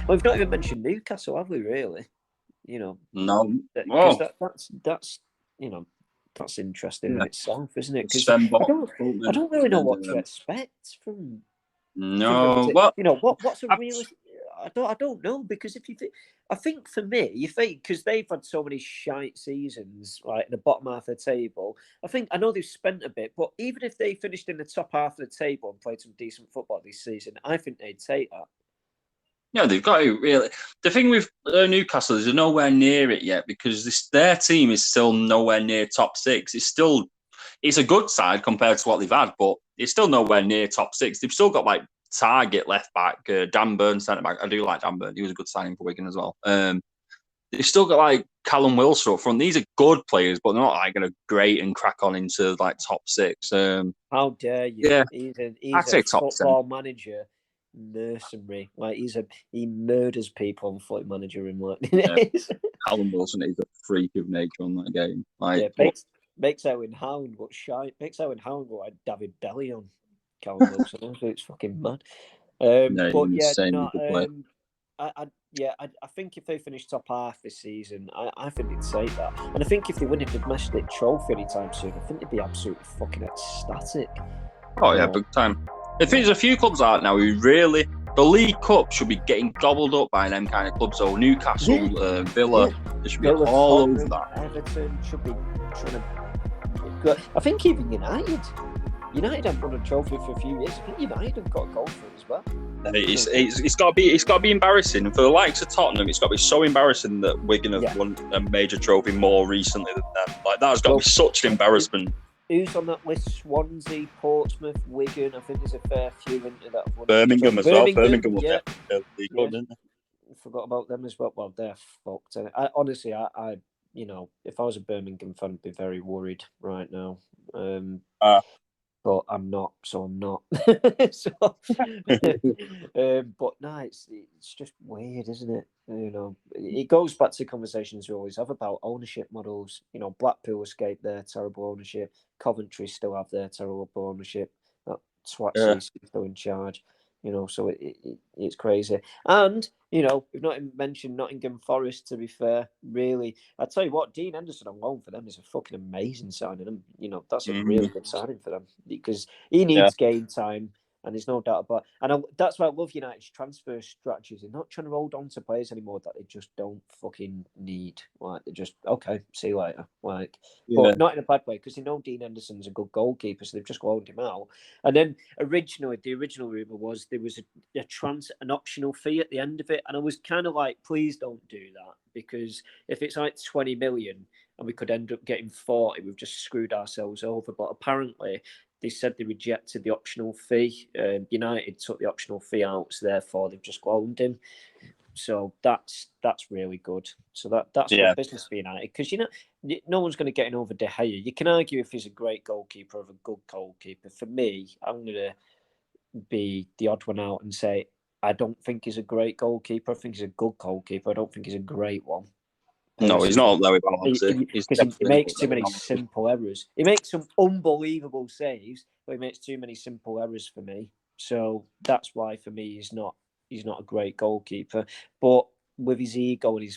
we've not even mentioned Newcastle, have we? Really? No. That's that's interesting in itself, isn't it? Because I don't really know what to expect from. No, what's a realistic? I don't know, because if you think, I think for me, because they've had so many shite seasons, like in the bottom half of the table. I know they've spent a bit, but even if they finished in the top half of the table and played some decent football this season, I think they'd take that. Yeah, they've got to really. The thing with Newcastle is they're nowhere near it yet because their team is still nowhere near top six. It's a good side compared to what they've had, but it's still nowhere near top six. They've still got Target left back, Dan Burn centre back. I do like Dan Burn. He was a good signing for Wigan as well. They've still got Callum Wilson up front. These are good players, but they're not going to grate and crack on into top six. How dare you? Yeah, he's a football manager mercenary. He murders people on Foot Manager and Callum Wilson is a freak of nature on that game. Makes Owen Hound look shite. Makes Owen Hound look like David Belly on Callum Wilson. It's fucking mad. I think if they finish top half this season, I think they'd say that. And I think if they win a domestic trophy anytime soon, I think they'd be absolutely fucking ecstatic. Oh yeah, big time. I think there's a few clubs out now who really, the League Cup should be getting gobbled up by them kind of clubs. So Newcastle, Villa, they should be all over that. Everton should be trying to. I think even United have won a trophy for a few years. I think United have got a goal for it as well. It's got to be embarrassing for the likes of Tottenham. It's got to be so embarrassing that Wigan have won a major trophy more recently than them. That's got to be such an embarrassment. Who's on that list? Swansea, Portsmouth, Wigan. I think there's a fair few into that one. Birmingham as well. Birmingham was didn't they? I forgot about them as well. Well, they're fucked. Honestly, if I was a Birmingham fan, I'd be very worried right now. But I'm not, so I'm not. But no, it's just weird, isn't it? It goes back to conversations we always have about ownership models. Blackpool escaped their terrible ownership. Coventry still have their terrible ownership. That twat is still in charge. So it's crazy. And, we've not even mentioned Nottingham Forest, to be fair, really. I tell you what, Dean Henderson on loan for them is a fucking amazing signing. And, that's a really good signing for them because he needs game time. And there's no doubt about it. And that's why I love United's transfer strategies. They're not trying to hold on to players anymore that they just don't fucking need. Like, they're just, okay, see you later. Like, but not in a bad way, because they know Dean Henderson's a good goalkeeper, so they've just loaned him out. And then the original rumour was there was an optional fee at the end of it. And I was kind of like, please don't do that, because if it's like 20 million and we could end up getting 40, we've just screwed ourselves over. But apparently, they said they rejected the optional fee. United took the optional fee out, so therefore they've just loaned him. So that's really good. So that's good business for United, because no one's going to get in over De Gea. You can argue if he's a great goalkeeper or a good goalkeeper. For me, I'm going to be the odd one out and say I don't think he's a great goalkeeper. I think he's a good goalkeeper. I don't think he's a great one. No, he's not there with because he makes too many simple errors. He makes some unbelievable saves, but he makes too many simple errors for me. So that's why, for me, he's not a great goalkeeper. But with his ego and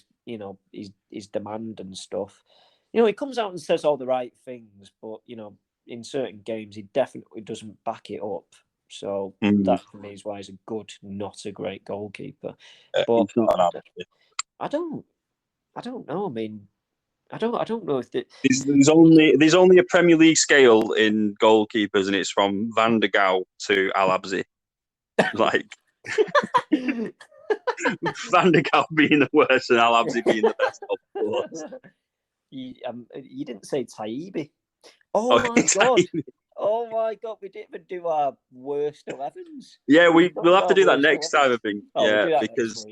his demand and stuff, he comes out and says all the right things, but in certain games he definitely doesn't back it up. So that for me is why he's a good, not a great goalkeeper. But I don't know. I mean, I don't know if there's only a Premier League scale in goalkeepers, and it's from Van der Gaal to Al Abzi. Like Van der Gaal being the worst and Al Abzi being the best. Of course. You didn't say Taibbi. Oh my god! Oh my god! We didn't even do our worst 11s. Yeah, we'll have to do that next time, I think. Because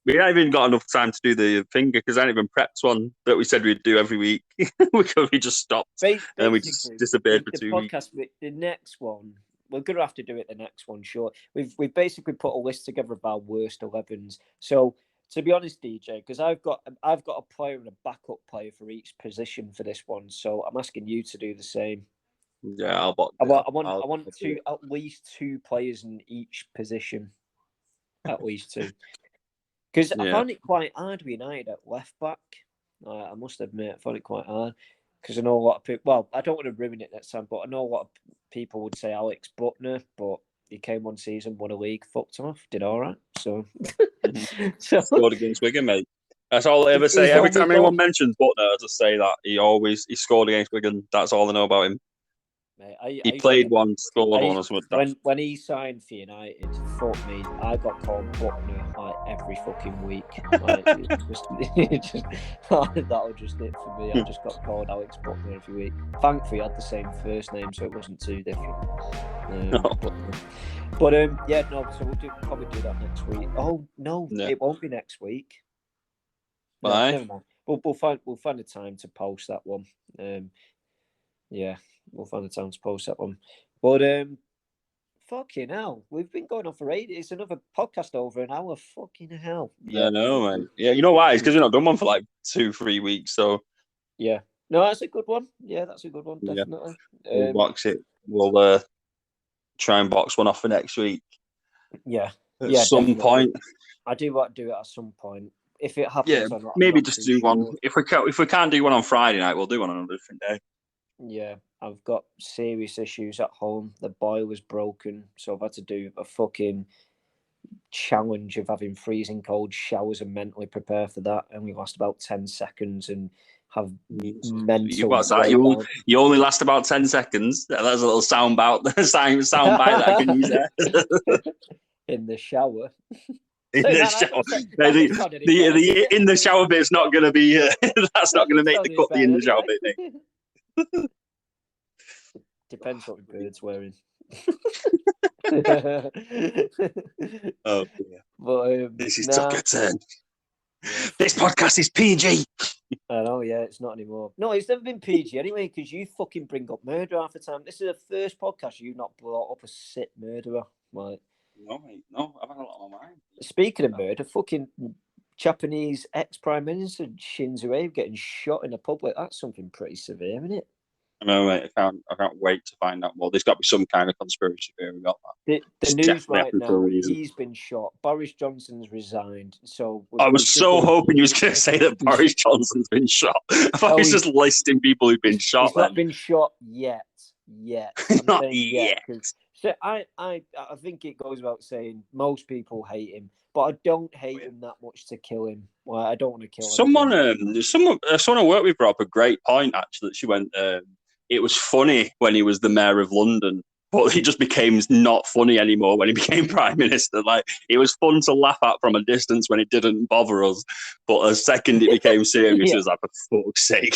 we haven't even got enough time to do the finger, because I hadn't even prepped one that we said we'd do every week. Because we just stopped and we just disappeared for 2 weeks. The next one, we're going to have to do it the next one, sure. We've basically put a list together of our worst 11s. So, to be honest, DJ, because I've got a player and a backup player for each position for this one, so I'm asking you to do the same. Yeah, I want at least 2 players in each position, at least 2. Because I found it quite hard with United at left back. I must admit, I found it quite hard, because I know a lot of people. Well, I don't want to ruin it next time, but I know a lot of people would say Alex Buckner, but he came one season, won a league, fucked him off, did all right. So, scored against Wigan, mate. That's all I ever say. Every time anyone mentions Buckner, I just say that he scored against Wigan. That's all I know about him. Mate, he played one, scored one, or something. When he signed for United, fuck me, I got called Buckner like every fucking week. Like, that was just it for me. I just got called Alex Buckner every week. Thankfully, I had the same first name, so it wasn't too different. But so we'll probably do that next week. Oh no, it won't be next week. Why? Never mind. We'll find a time to post that one. We'll find the time to post that one. But fucking hell, we've been going on for 8. It's another podcast over an hour. Fucking hell. Yeah, I know, man. Yeah, you know why? It's because we've not done one for like 2-3 weeks. So yeah, no, that's a good one. Yeah, that's a good one. Definitely. We'll box it. We'll try and box one off for next week. Yeah. At some point. I do want to do it at some point. If it happens, maybe just do one. If we can't do one on Friday night, we'll do one on a different day. Yeah, I've got serious issues at home. The boiler's broken, so I've had to do a fucking challenge of having freezing cold showers and mentally prepare for that. And we last about 10 seconds and have mental. What's that? You only last about 10 seconds. That's a little sound bite that I can use there. In the shower. In the shower. The in the shower bit's not going to be. That's not going to make the cut. The in the shower bit. Depends what the bird's wearing. Oh dear. But, this is took a turn. This podcast is PG. I know, yeah, it's not anymore. No, it's never been PG anyway, because you fucking bring up murder half the time. This is the first podcast you've not brought up a sick murderer. Like, no, mate, no, I've had a lot on my mind. Speaking of murder, fucking Japanese ex-Prime Minister Shinzo Abe getting shot in a public, that's something pretty severe, isn't it? I know, mate. I can't wait to find out more. There's got to be some kind of conspiracy theory about that. The news right now, he's been shot. Boris Johnson's resigned. So I was so hoping you was going to say that Boris Johnson's been shot. I thought he was just listing people who've been shot. He's not been shot yet. Not yet. So I think it goes without saying most people hate him, but I don't hate him that much to kill him. Well, I don't want to kill Someone, anyone. someone I work with brought up a great point. Actually, she went, "It was funny when he was the mayor of London, but it just became not funny anymore when he became prime minister. Like it was fun to laugh at from a distance when it didn't bother us, but the second it became serious, Yeah. it was like, for fuck's sake."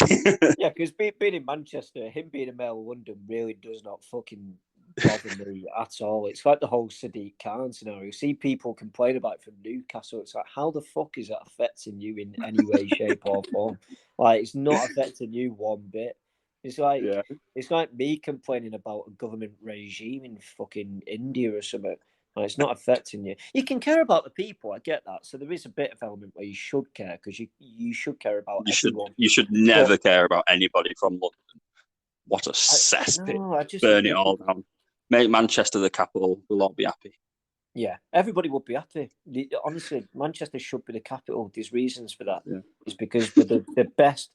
Yeah, because being in Manchester, him being a mayor of London really does not fucking bother me at all. It's like the whole Sadiq Khan scenario. See people complain about it from Newcastle. It's like, how the fuck is that affecting you in any way, shape, or form? Like, it's not affecting you one bit. It's like Yeah. it's like me complaining about a government regime in fucking India or something. Like, it's not affecting you. You can care about the people. I get that. So there is a bit of element where you should care because you should care about everyone. You should never care about anybody from London. What a cesspit! No, I just Burn it all down. Make Manchester the capital. We'll all be happy. Yeah, everybody would be happy. Honestly, Manchester should be the capital. There's reasons for that. Yeah. It's because we're the best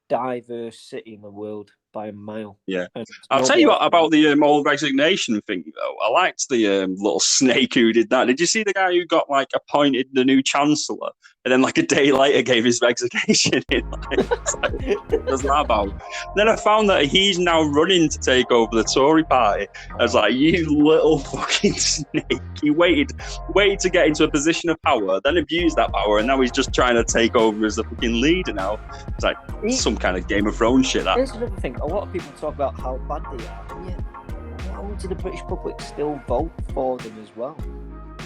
diverse city in the world by a mile. Yeah. And I'll tell you what about the old resignation thing, though. I liked the little snake who did that. Did you see the guy who got like appointed the new chancellor and then like a day later gave his resignation in? What was that about? Then I found that he's now running to take over the Tory party. I was like, you little fucking snake. He waited to get into a position of power, then abused that power, and now he's just trying to take over as the fucking leader now. It's like some kind of Game of Thrones shit, that. Here's another thing. A lot of people talk about how bad they are. Yeah, how do the British public still vote for them as well?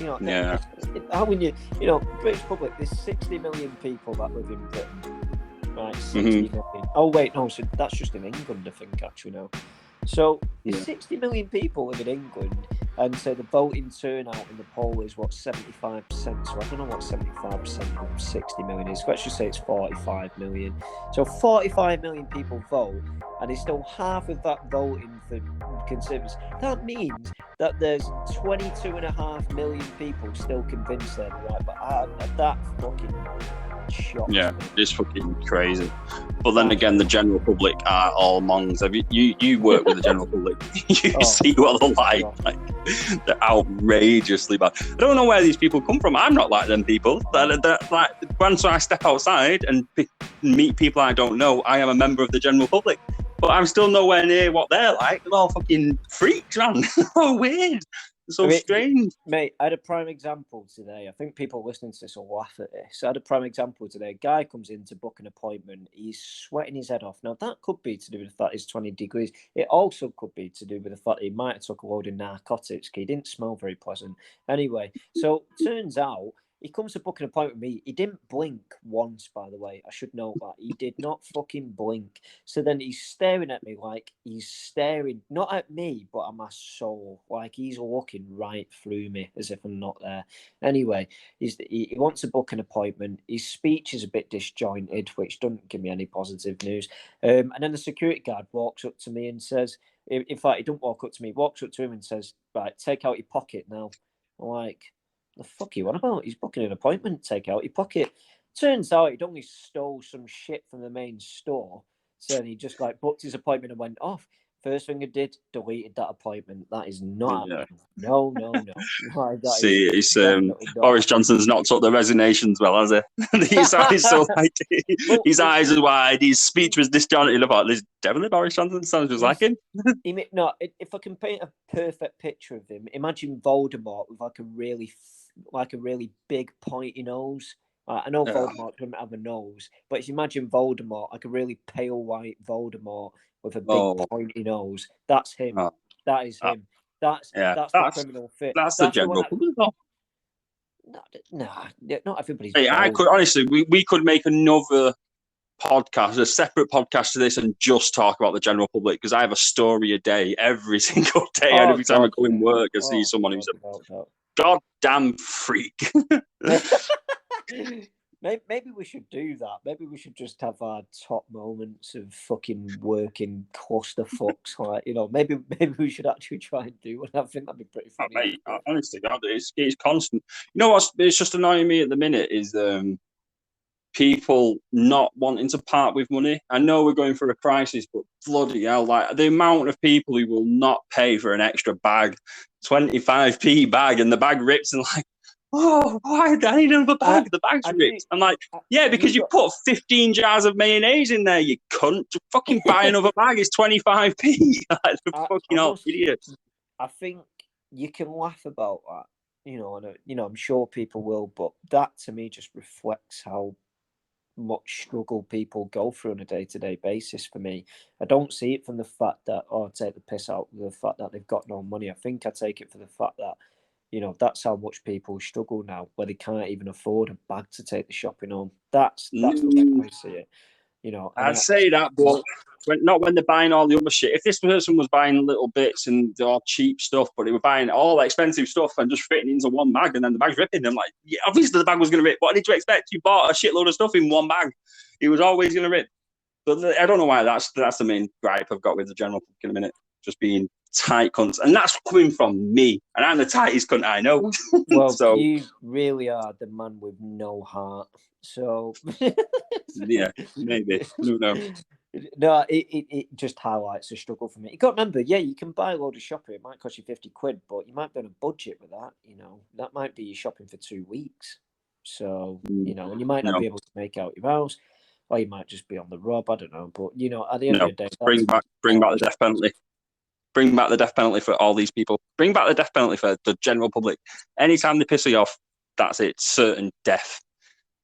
You know, yeah. How when you know, British public, there's 60 million people that live in Britain, right? 60 million. Oh wait, no, so that's just in England, I think, actually now. So 60 million people live in England, and so the voting turnout in the poll is what 75%. So I don't know what 75% of 60 million is. Let's just say it's 45 million. So 45 million people vote, and it's still half of that voting for Conservatives. That means that there's 22.5 million people still convinced they're right. But that fucking shocks me. It's fucking crazy. But then again, the general public are all mongs. Have you work with the general public? You see what they're like. They're outrageously bad. I don't know where these people come from. I'm not like them people. They're like, once I step outside and meet people I don't know, I am a member of the general public. But I'm still nowhere near what they're like. They're all fucking freaks, man. So weird. So strange. Mate, I had a prime example today. I think people listening to this will laugh at this. I had a prime example today. A guy comes in to book an appointment. He's sweating his head off. Now, that could be to do with the fact it's 20 degrees. It also could be to do with the fact that he might have took a load of narcotics. He didn't smell very pleasant. Anyway, so turns out he comes to book an appointment with me. He didn't blink once, by the way. I should know that. He did not fucking blink. So then he's staring at me like he's staring, not at me, but at my soul. Like he's looking right through me as if I'm not there. Anyway, he wants to book an appointment. His speech is a bit disjointed, which doesn't give me any positive news. And then the security guard walks up to me and says, in fact, he don't walk up to me, he walks up to him and says, right, take out your pocket now. I'm like, the fuck you on about? He's booking an appointment. Take out your pocket. Turns out he'd only stole some shit from the main store. So he just like booked his appointment and went off. First thing he did, deleted that appointment. That is not happening. No. See, it's Boris Johnson's not took the resignations well, has he? His eyes so like his eyes are wide. His speech was disjointed. About this, definitely Boris Johnson sounds just like him. No, if I can paint a perfect picture of him, imagine Voldemort with like a really big pointy nose. I know Voldemort doesn't have a nose, but if you imagine Voldemort, like a really pale white Voldemort with a big pointy nose, that's him. That is him. That's the criminal fit. That's the general public. Nah, not everybody's. Hey, I could honestly, we could make another podcast, a separate podcast to this, and just talk about the general public because I have a story a day every single day, and every time I go in work, I see someone who's a goddamn freak. Maybe we should do that. Maybe we should just have our top moments of fucking working clusterfucks. Like, maybe we should actually try and do one. I think that'd be pretty funny. Mate, honestly, God, it's constant. You know what's it's just annoying me at the minute is people not wanting to part with money. I know we're going through a crisis, but bloody hell, like the amount of people who will not pay for an extra bag, 25p bag, and the bag rips and like, oh, why I need another bag? The bag's ripped. I'm like, yeah, because you put 15 jars of mayonnaise in there, you cunt. Just fucking buy another bag. It's 25p. Like the fucking old idiots. I think you can laugh about that, and I'm sure people will, but that to me just reflects how much struggle people go through on a day-to-day basis. For me, I don't see it from the fact that, I take the piss out of the fact that they've got no money. I think I take it for the fact that, that's how much people struggle now, where they can't even afford a bag to take the shopping home. That's the way I see it. I'd say that, but not when they're buying all the other shit. If this person was buying little bits and all cheap stuff, but they were buying all expensive stuff and just fitting into one bag, and then the bag's ripping them, like, yeah, obviously the bag was going to rip. What did you expect? You bought a shitload of stuff in one bag. It was always going to rip. But I don't know why that's the main gripe I've got with the general public in a minute. Just being tight cunts. And that's coming from me. And I'm the tightest cunt I know. Well, so, you really are the man with no heart. So yeah, maybe. No. No, it just highlights the struggle for me. You got to remember, you can buy a load of shopping. It might cost you 50 quid, but you might be on a budget with that. That might be your shopping for 2 weeks. So, and you might not be able to make out your house, or you might just be on the rob. I don't know. But, at the end of the day, bring back the death penalty. Bring back the death penalty for all these people. Bring back the death penalty for the general public. Anytime they piss you off, that's it. Certain death.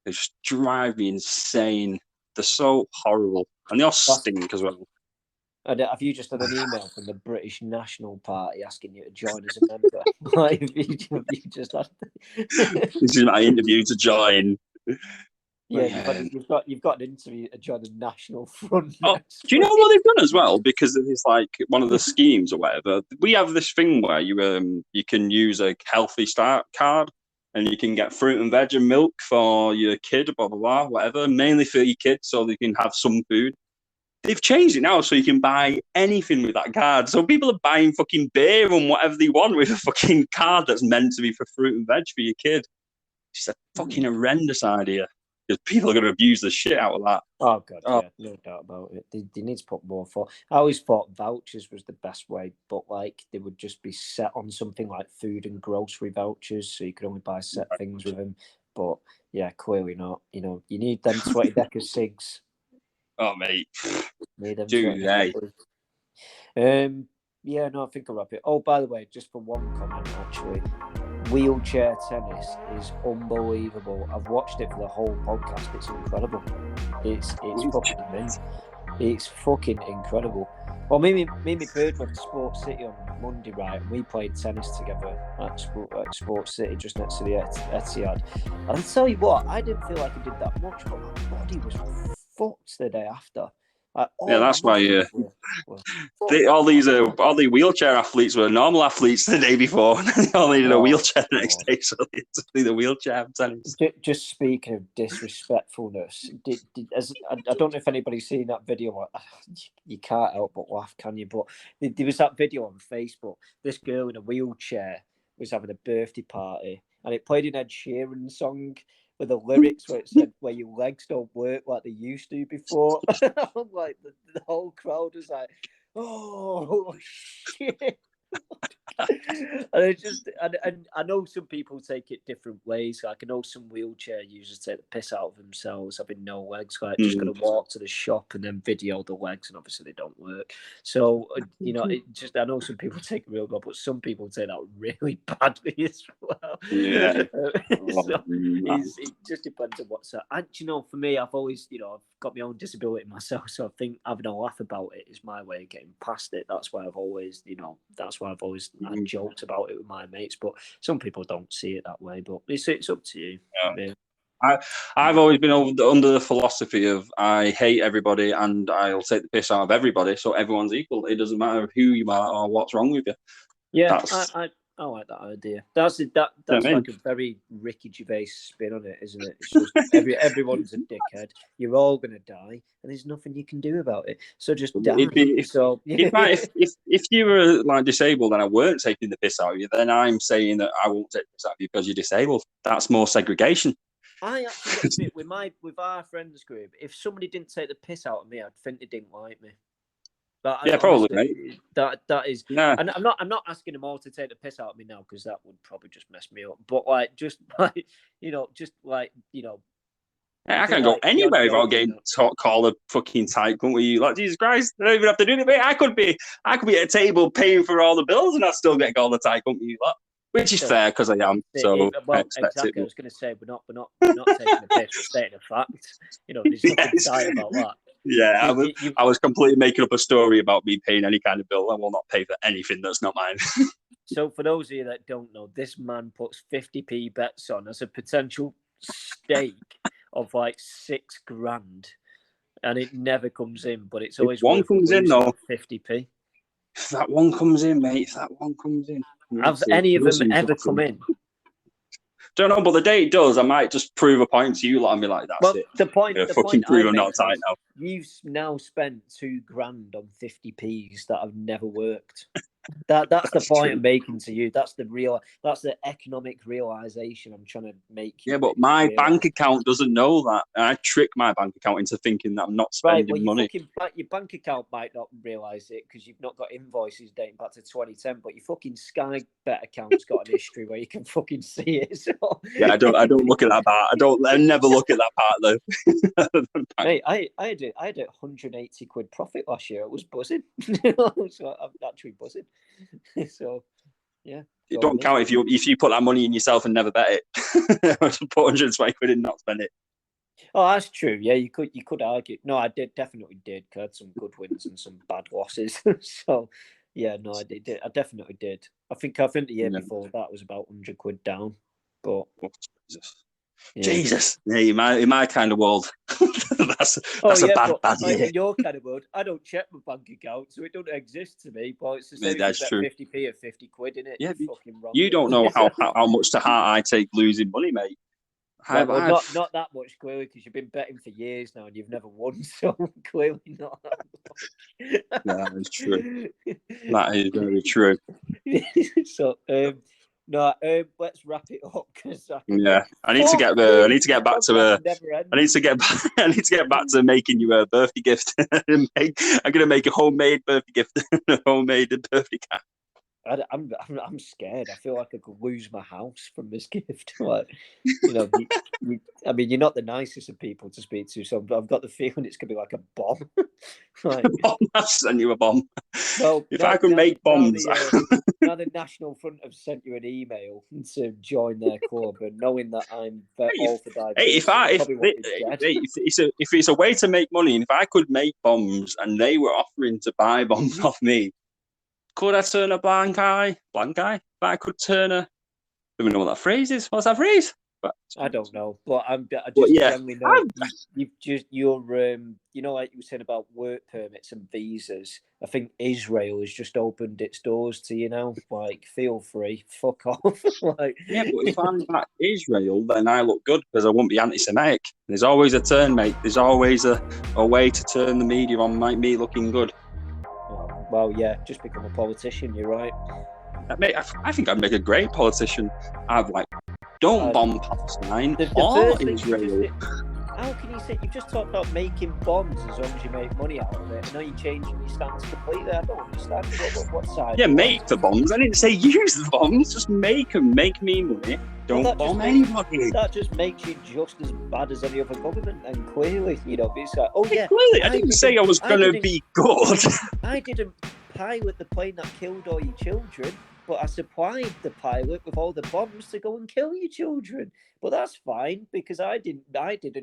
They just drive me insane. They're so horrible. And they all stink as well. Have you just had an email from the British National Party asking you to join as a member? Have you just had... This is my interview to join. Yeah, you've got an interview to join the National Front. Oh, do you know what they've done as well? Because it's like one of the schemes or whatever. We have this thing where you can use a healthy start card, and you can get fruit and veg and milk for your kid, blah blah blah, whatever. Mainly for your kids, so they can have some food. They've changed it now, so you can buy anything with that card. So people are buying fucking beer and whatever they want with a fucking card that's meant to be for fruit and veg for your kid. It's just a fucking horrendous idea. Because people are going to abuse the shit out of that. Oh, God, yeah, no doubt about it. They need to put more for. I always thought vouchers was the best way, but they would just be set on something like food and grocery vouchers, so you could only buy set things with them. But yeah, clearly not. You need them 20 deck of cigs. Oh, mate. Need them. Yeah, no, I think I'll wrap it. Oh, by the way, just for one comment, actually. Wheelchair tennis is unbelievable. I've watched it for the whole podcast. It's incredible. It's fucking amazing. It's fucking incredible. Well, me and my bird went to Sports City on Monday, right? And we played tennis together at Sports City, just next to the Etihad. And I'll tell you what, I didn't feel like I did that much, but my body was fucked the day after. That's why all the wheelchair athletes were normal athletes the day before. They all needed a wheelchair the next day, so they had to do the wheelchair tennis. Just speaking of disrespectfulness, I don't know if anybody's seen that video. You can't help but laugh, can you? But there was that video on Facebook. This girl in a wheelchair was having a birthday party, and it played an Ed Sheeran song with the lyrics where it said, where your legs don't work like they used to before. I'm like, the whole crowd was like, oh, shit. And I know some people take it different ways. Like, I know some wheelchair users take the piss out of themselves having no legs, like just going to walk to the shop and then video the legs, and obviously they don't work. So I know some people take it real good, but some people take that really badly as well. Yeah. It just depends on what's that. And for me, I've always, I've got my own disability myself, so I think having a laugh about it is my way of getting past it. That's why I've always, I joked about it with my mates, but some people don't see it that way. But it's up to you. Yeah. I've always been under the philosophy of I hate everybody and I'll take the piss out of everybody, so everyone's equal. It doesn't matter who you are or what's wrong with you. Yeah, I like that idea. That's like a very Ricky Gervais spin on it, isn't it? It's just everyone's a dickhead. You're all gonna die, and there's nothing you can do about it. So just die. If you were like disabled and I weren't taking the piss out of you, then I'm saying that I won't take the piss out of you because you're disabled. That's more segregation. I actually get a bit with our friends group. If somebody didn't take the piss out of me, I'd think they didn't like me. But Yeah, probably, mate. That is. Yeah. And I'm not asking them all to take the piss out of me now because that would probably just mess me up. But like, just like I can't go anywhere without getting called a fucking tight cunt with you. Like, Jesus Christ, I don't even have to do it, mate. I could be at a table paying for all the bills and I'd still get called a tight cunt with you. Like, which is fair because I am. So I expect exactly. it. I was going to say we're not taking the piss. We're stating a fact. There's nothing tight about that. Yeah, I was completely making up a story about me paying any kind of bill. I will not pay for anything that's not mine. So for those of you that don't know, this man puts 50p bets on as a potential stake of like $6,000, and it never comes in. But it's always if one comes in though. 50p. If that one comes in, mate. If that one comes in. Have any of them ever come in? Don't know, but the day it does, I might just prove a point to you lot and be like, "That's it." The point, fucking prove I'm not tight now. You've now spent $2,000 on 50p's that have never worked. That's the point I'm making to you. That's the economic realization I'm trying to make. Yeah, but my bank account doesn't know that. And I trick my bank account into thinking that I'm not spending money. Your bank account might not realize it because you've not got invoices dating back to 2010. But your fucking Sky Bet account's got an history where you can fucking see it. So. Yeah, I don't look at that part. I never look at that part though. Mate, I had a 180 quid profit last year. It was buzzing. So I'm actually buzzing. So yeah, it don't count if you put that money in yourself and never bet it. Put 120 quid and not spend it. Oh, that's true. Yeah, you could argue. No, I definitely did. I had some good wins and some bad losses. So yeah, no, I did. I definitely did. I think the year before that was about 100 quid down. But Jesus. Yeah, in my kind of world, that's a bad year. In your kind of world, I don't check my bank account, so it doesn't exist to me. But it's the same. That's true. 50p or 50 quid in it. Yeah, fucking wrong. You don't know how much to heart I take losing money, mate. Well, not that much, clearly, because you've been betting for years now and you've never won. So clearly not that much. That is true. That is very true. So. Let's wrap it up because I need to get back to making you a birthday gift. I'm gonna make a homemade birthday gift, a homemade birthday card. I'm scared. I feel like I could lose my house from this gift. Like, I mean, you're not the nicest of people to speak to, so I've got the feeling it's gonna be like a bomb. Like, I'll send you a bomb. Well, if I could make bombs. Now the National Front have sent you an email to join their club, and knowing that I'm all for diversity. If it's a way to make money, and if I could make bombs, and they were offering to buy bombs off me. Could I turn a blind eye? But I could turn a... I don't even know what that phrase is. What's that phrase? But I don't know. But I just generally know like you were saying about work permits and visas. I think Israel has just opened its doors to you now. Like, feel free. Fuck off. Like, yeah, but if I'm back Israel, then I look good because I won't be anti-Semitic. There's always a turn, mate. There's always a way to turn the media on me looking good. Well, yeah, just become a politician. You're right. Mate, I think I'd make a great politician. Don't bomb Palestine or Israel. How can you say you've just talked about making bombs as long as you make money out of it? And now you're changing your stance completely. I don't understand what side. Yeah, make the bombs. I didn't say use the bombs. Just make them. Make me money. Don't bomb anybody. That just makes you just as bad as any other government. And clearly, it's like, clearly, I didn't say I was going to be good. I didn't pilot the plane that killed all your children. But I supplied the pilot with all the bombs to go and kill your children. But that's fine because I didn't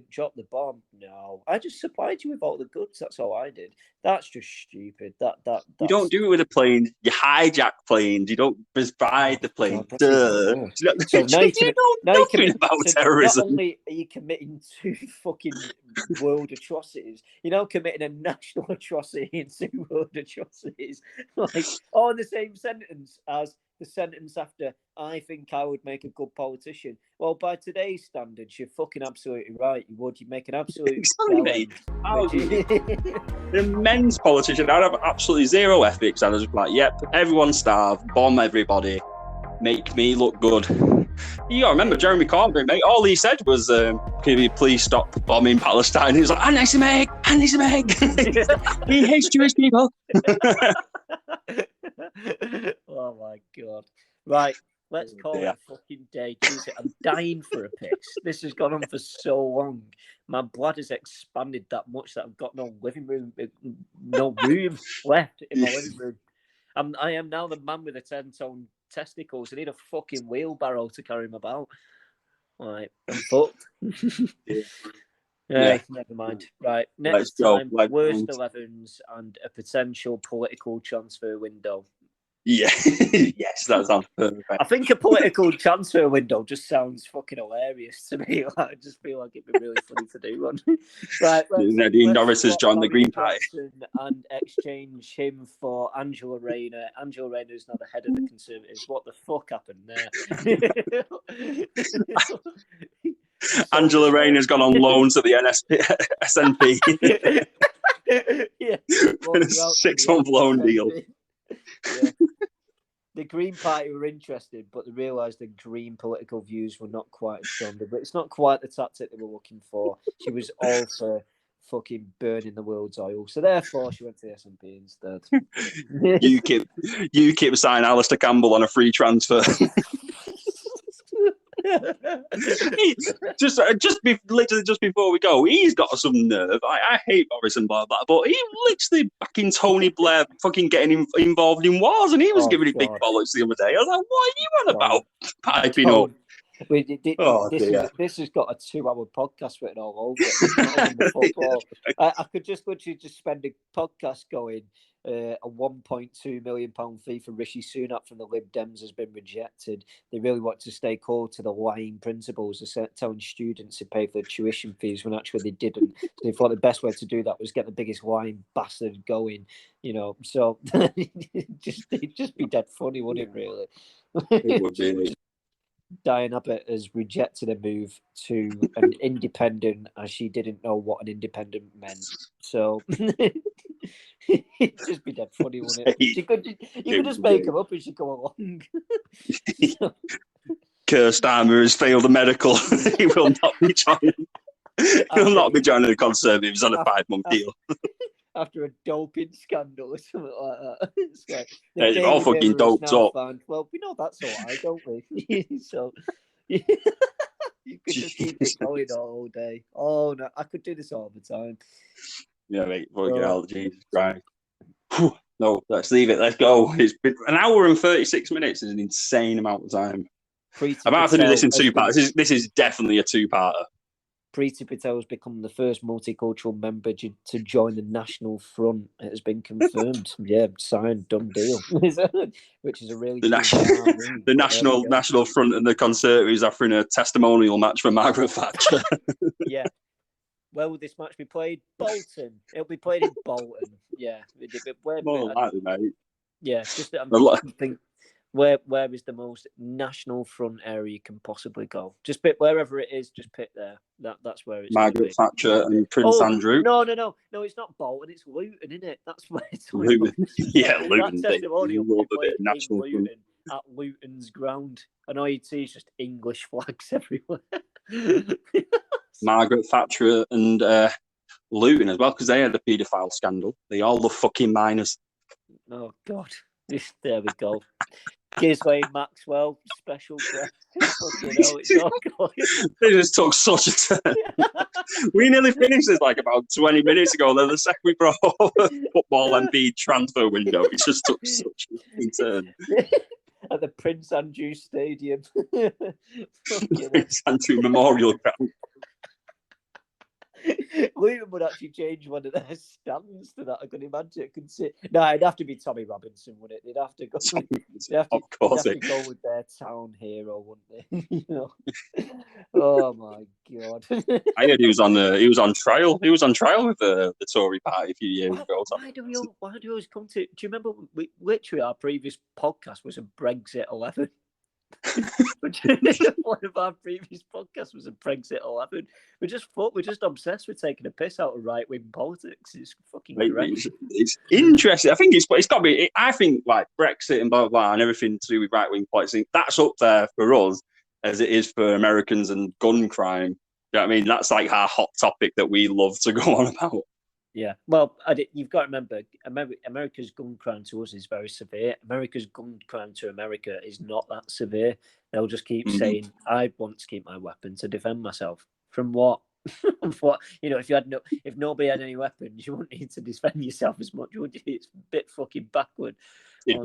drop the bomb. No, I just supplied you with all the goods. That's all I did. That's just stupid. You don't do it with a plane. You hijack planes. You don't provide the plane. So now you're committing about terrorism. Not only are you committing two fucking world atrocities, you're now committing a national atrocity and two world atrocities, like all in the same sentence as the sentence after, I think I would make a good politician. Well, by today's standards, you're fucking absolutely right. You'd make an absolute... Exactly. An immense politician. I'd have absolutely zero ethics. I'd just be like, yep, everyone starve, bomb everybody, make me look good. You got to remember, Jeremy Corbyn, mate, all he said was, can you please stop bombing Palestine? He was like, anti-Semitic, anti-Semitic. He hates Jewish people. Oh, my God. Right, let's call it a fucking day. Tuesday. I'm dying for a piss. This has gone on for so long. My bladder's expanded that much that I've got no room left in my living room. I am now the man with the 10-tone testicles. I need a fucking wheelbarrow to carry him about. Right, I'm fucked. Never mind. Right, next time, worst 11s and a potential political transfer window. Yeah, yes, that sounds perfect. I think a political transfer window just sounds fucking hilarious to me. I just feel like it'd be really funny to do one. Right, Nadine Norris has joined the Green Party and exchange him for Angela Rayner. Angela Rayner is now the head of the Conservatives. What the fuck happened there? Angela Rayner's gone on loan to the SNP. Yeah, a 6-month loan deal. Yeah. The Green Party were interested, but they realised the Green political views were not quite as strong. But it's not quite the tactic they were looking for. She was all for fucking burning the world's oil, so therefore she went to the SNP instead. UKIP signed Alistair Campbell on a free transfer. Literally just before we go, he's got some nerve. I hate Boris and blah blah, but he literally backing Tony Blair, fucking getting involved in wars, and he was giving it big bollocks the other day. I was like, what are you on about? Piping up. This has got a 2-hour podcast written all over it. I could just literally spend a podcast going, a £1.2 million fee for Rishi Sunak from the Lib Dems has been rejected. They really want to stay core to the lying principles of telling students to pay for their tuition fees when actually they didn't. So they thought the best way to do that was get the biggest lying bastard going, So it'd just be dead funny, wouldn't it, really? It would be. Diane Abbott has rejected a move to an independent, as she didn't know what an independent meant. So it'd just be dead funny, wouldn't it? You could just make them up as you go along. Keir Starmer has failed the medical. He will not be joining. He'll not be joining the Conservatives on a 5-month deal. After a doping scandal or something like that. It's like, they're all fucking doped up. Well, we know that's all right, don't we? So you could just keep it going all day. Oh, no, I could do this all the time. Yeah, mate. Fucking hell, Jesus Christ. No, let's leave it. Let's go. It's been an hour and 36 minutes is an insane amount of time. I might have to do this in 2 parts. This is definitely a 2-parter. Priti Patel has become the first multicultural member to join the National Front. It has been confirmed. Yeah, signed, done deal. Which is a really National Front and the Conservatives offering a testimonial match for Margaret Thatcher. Yeah. Where will this match be played? Bolton. It'll be played in Bolton. Yeah. More likely, mate. Yeah. Where is the most National Front area you can possibly go? Just pick wherever it is. Just pick there. That's where it's. Margaret Thatcher and Prince Andrew. No, it's not Bolton. It's Luton, isn't it? That's where it's. Luton. Yeah, Luton. You love a bit of National Front at Luton's ground. And all you'd see is just English flags everywhere. Margaret Thatcher and Luton as well, because they had the paedophile scandal. They all the fucking minors. Oh God. There we go. Ghislaine Maxwell, special guest. It's all going. They just took such a turn. We nearly finished this like about 20 minutes ago. Then the second we brought over football MP transfer window, it just took such a turn. At the Prince Andrew Stadium. Prince Andrew Memorial Ground. Luton would actually change one of their stands to that. I could imagine it. No, it'd have to be Tommy Robinson, wouldn't it? They'd have to go. Of course, they'd have to go with their town hero, wouldn't they? Oh my God! I heard he was on trial. He was on trial with the Tory party a few years ago. Why do we always come to? Do you remember? Literally, our previous podcast was a Brexit 11. One of our previous podcasts was a Brexit 11. We're just obsessed with taking a piss out of right-wing politics. It's fucking great. It's interesting. I think it's got to be. I think like Brexit and blah blah blah and everything to do with right-wing politics. That's up there for us. as it is for Americans and gun crime. You know what I mean? That's like our hot topic that we love to go on about. Yeah, well, you've got to remember, America's gun crime to us is very severe. America's gun crime to America is not that severe. They'll just keep saying, "I want to keep my weapon to defend myself." From what? What? You know, if nobody had any weapons, you wouldn't need to defend yourself as much, would you? It's a bit fucking backward. It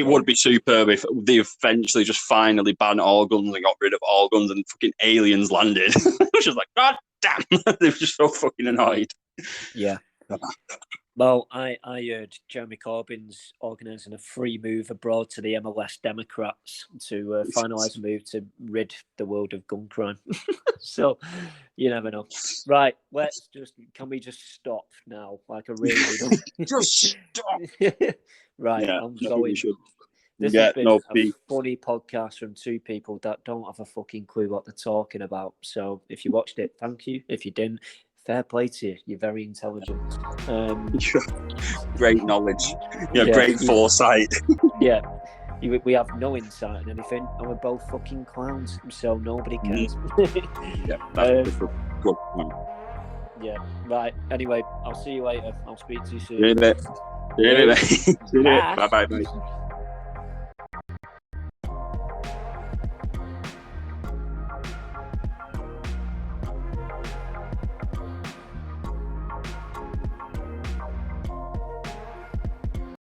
would be superb if they eventually just finally banned all guns and got rid of all guns and fucking aliens landed. Which is like, God damn, they were just so fucking annoyed. Yeah. Well, I heard Jeremy Corbyn's organising a free move abroad to the MLS Democrats to finalise a move to rid the world of gun crime. So, you never know. Right, can we just stop now? Like a really Just stop. Right, Yeah, I'm going. This Yeah, has been no, a funny podcast from two people that don't have a fucking clue what they're talking about. So if you watched it, thank you. If you didn't, fair play to you. You're very intelligent. Great knowledge. Great foresight. Yeah. We have no insight in anything, and we're both fucking clowns, so nobody cares. Yeah, that's a good one. Yeah, right. Anyway, I'll see you later. I'll speak to you soon. See you in a bit. Bye bye.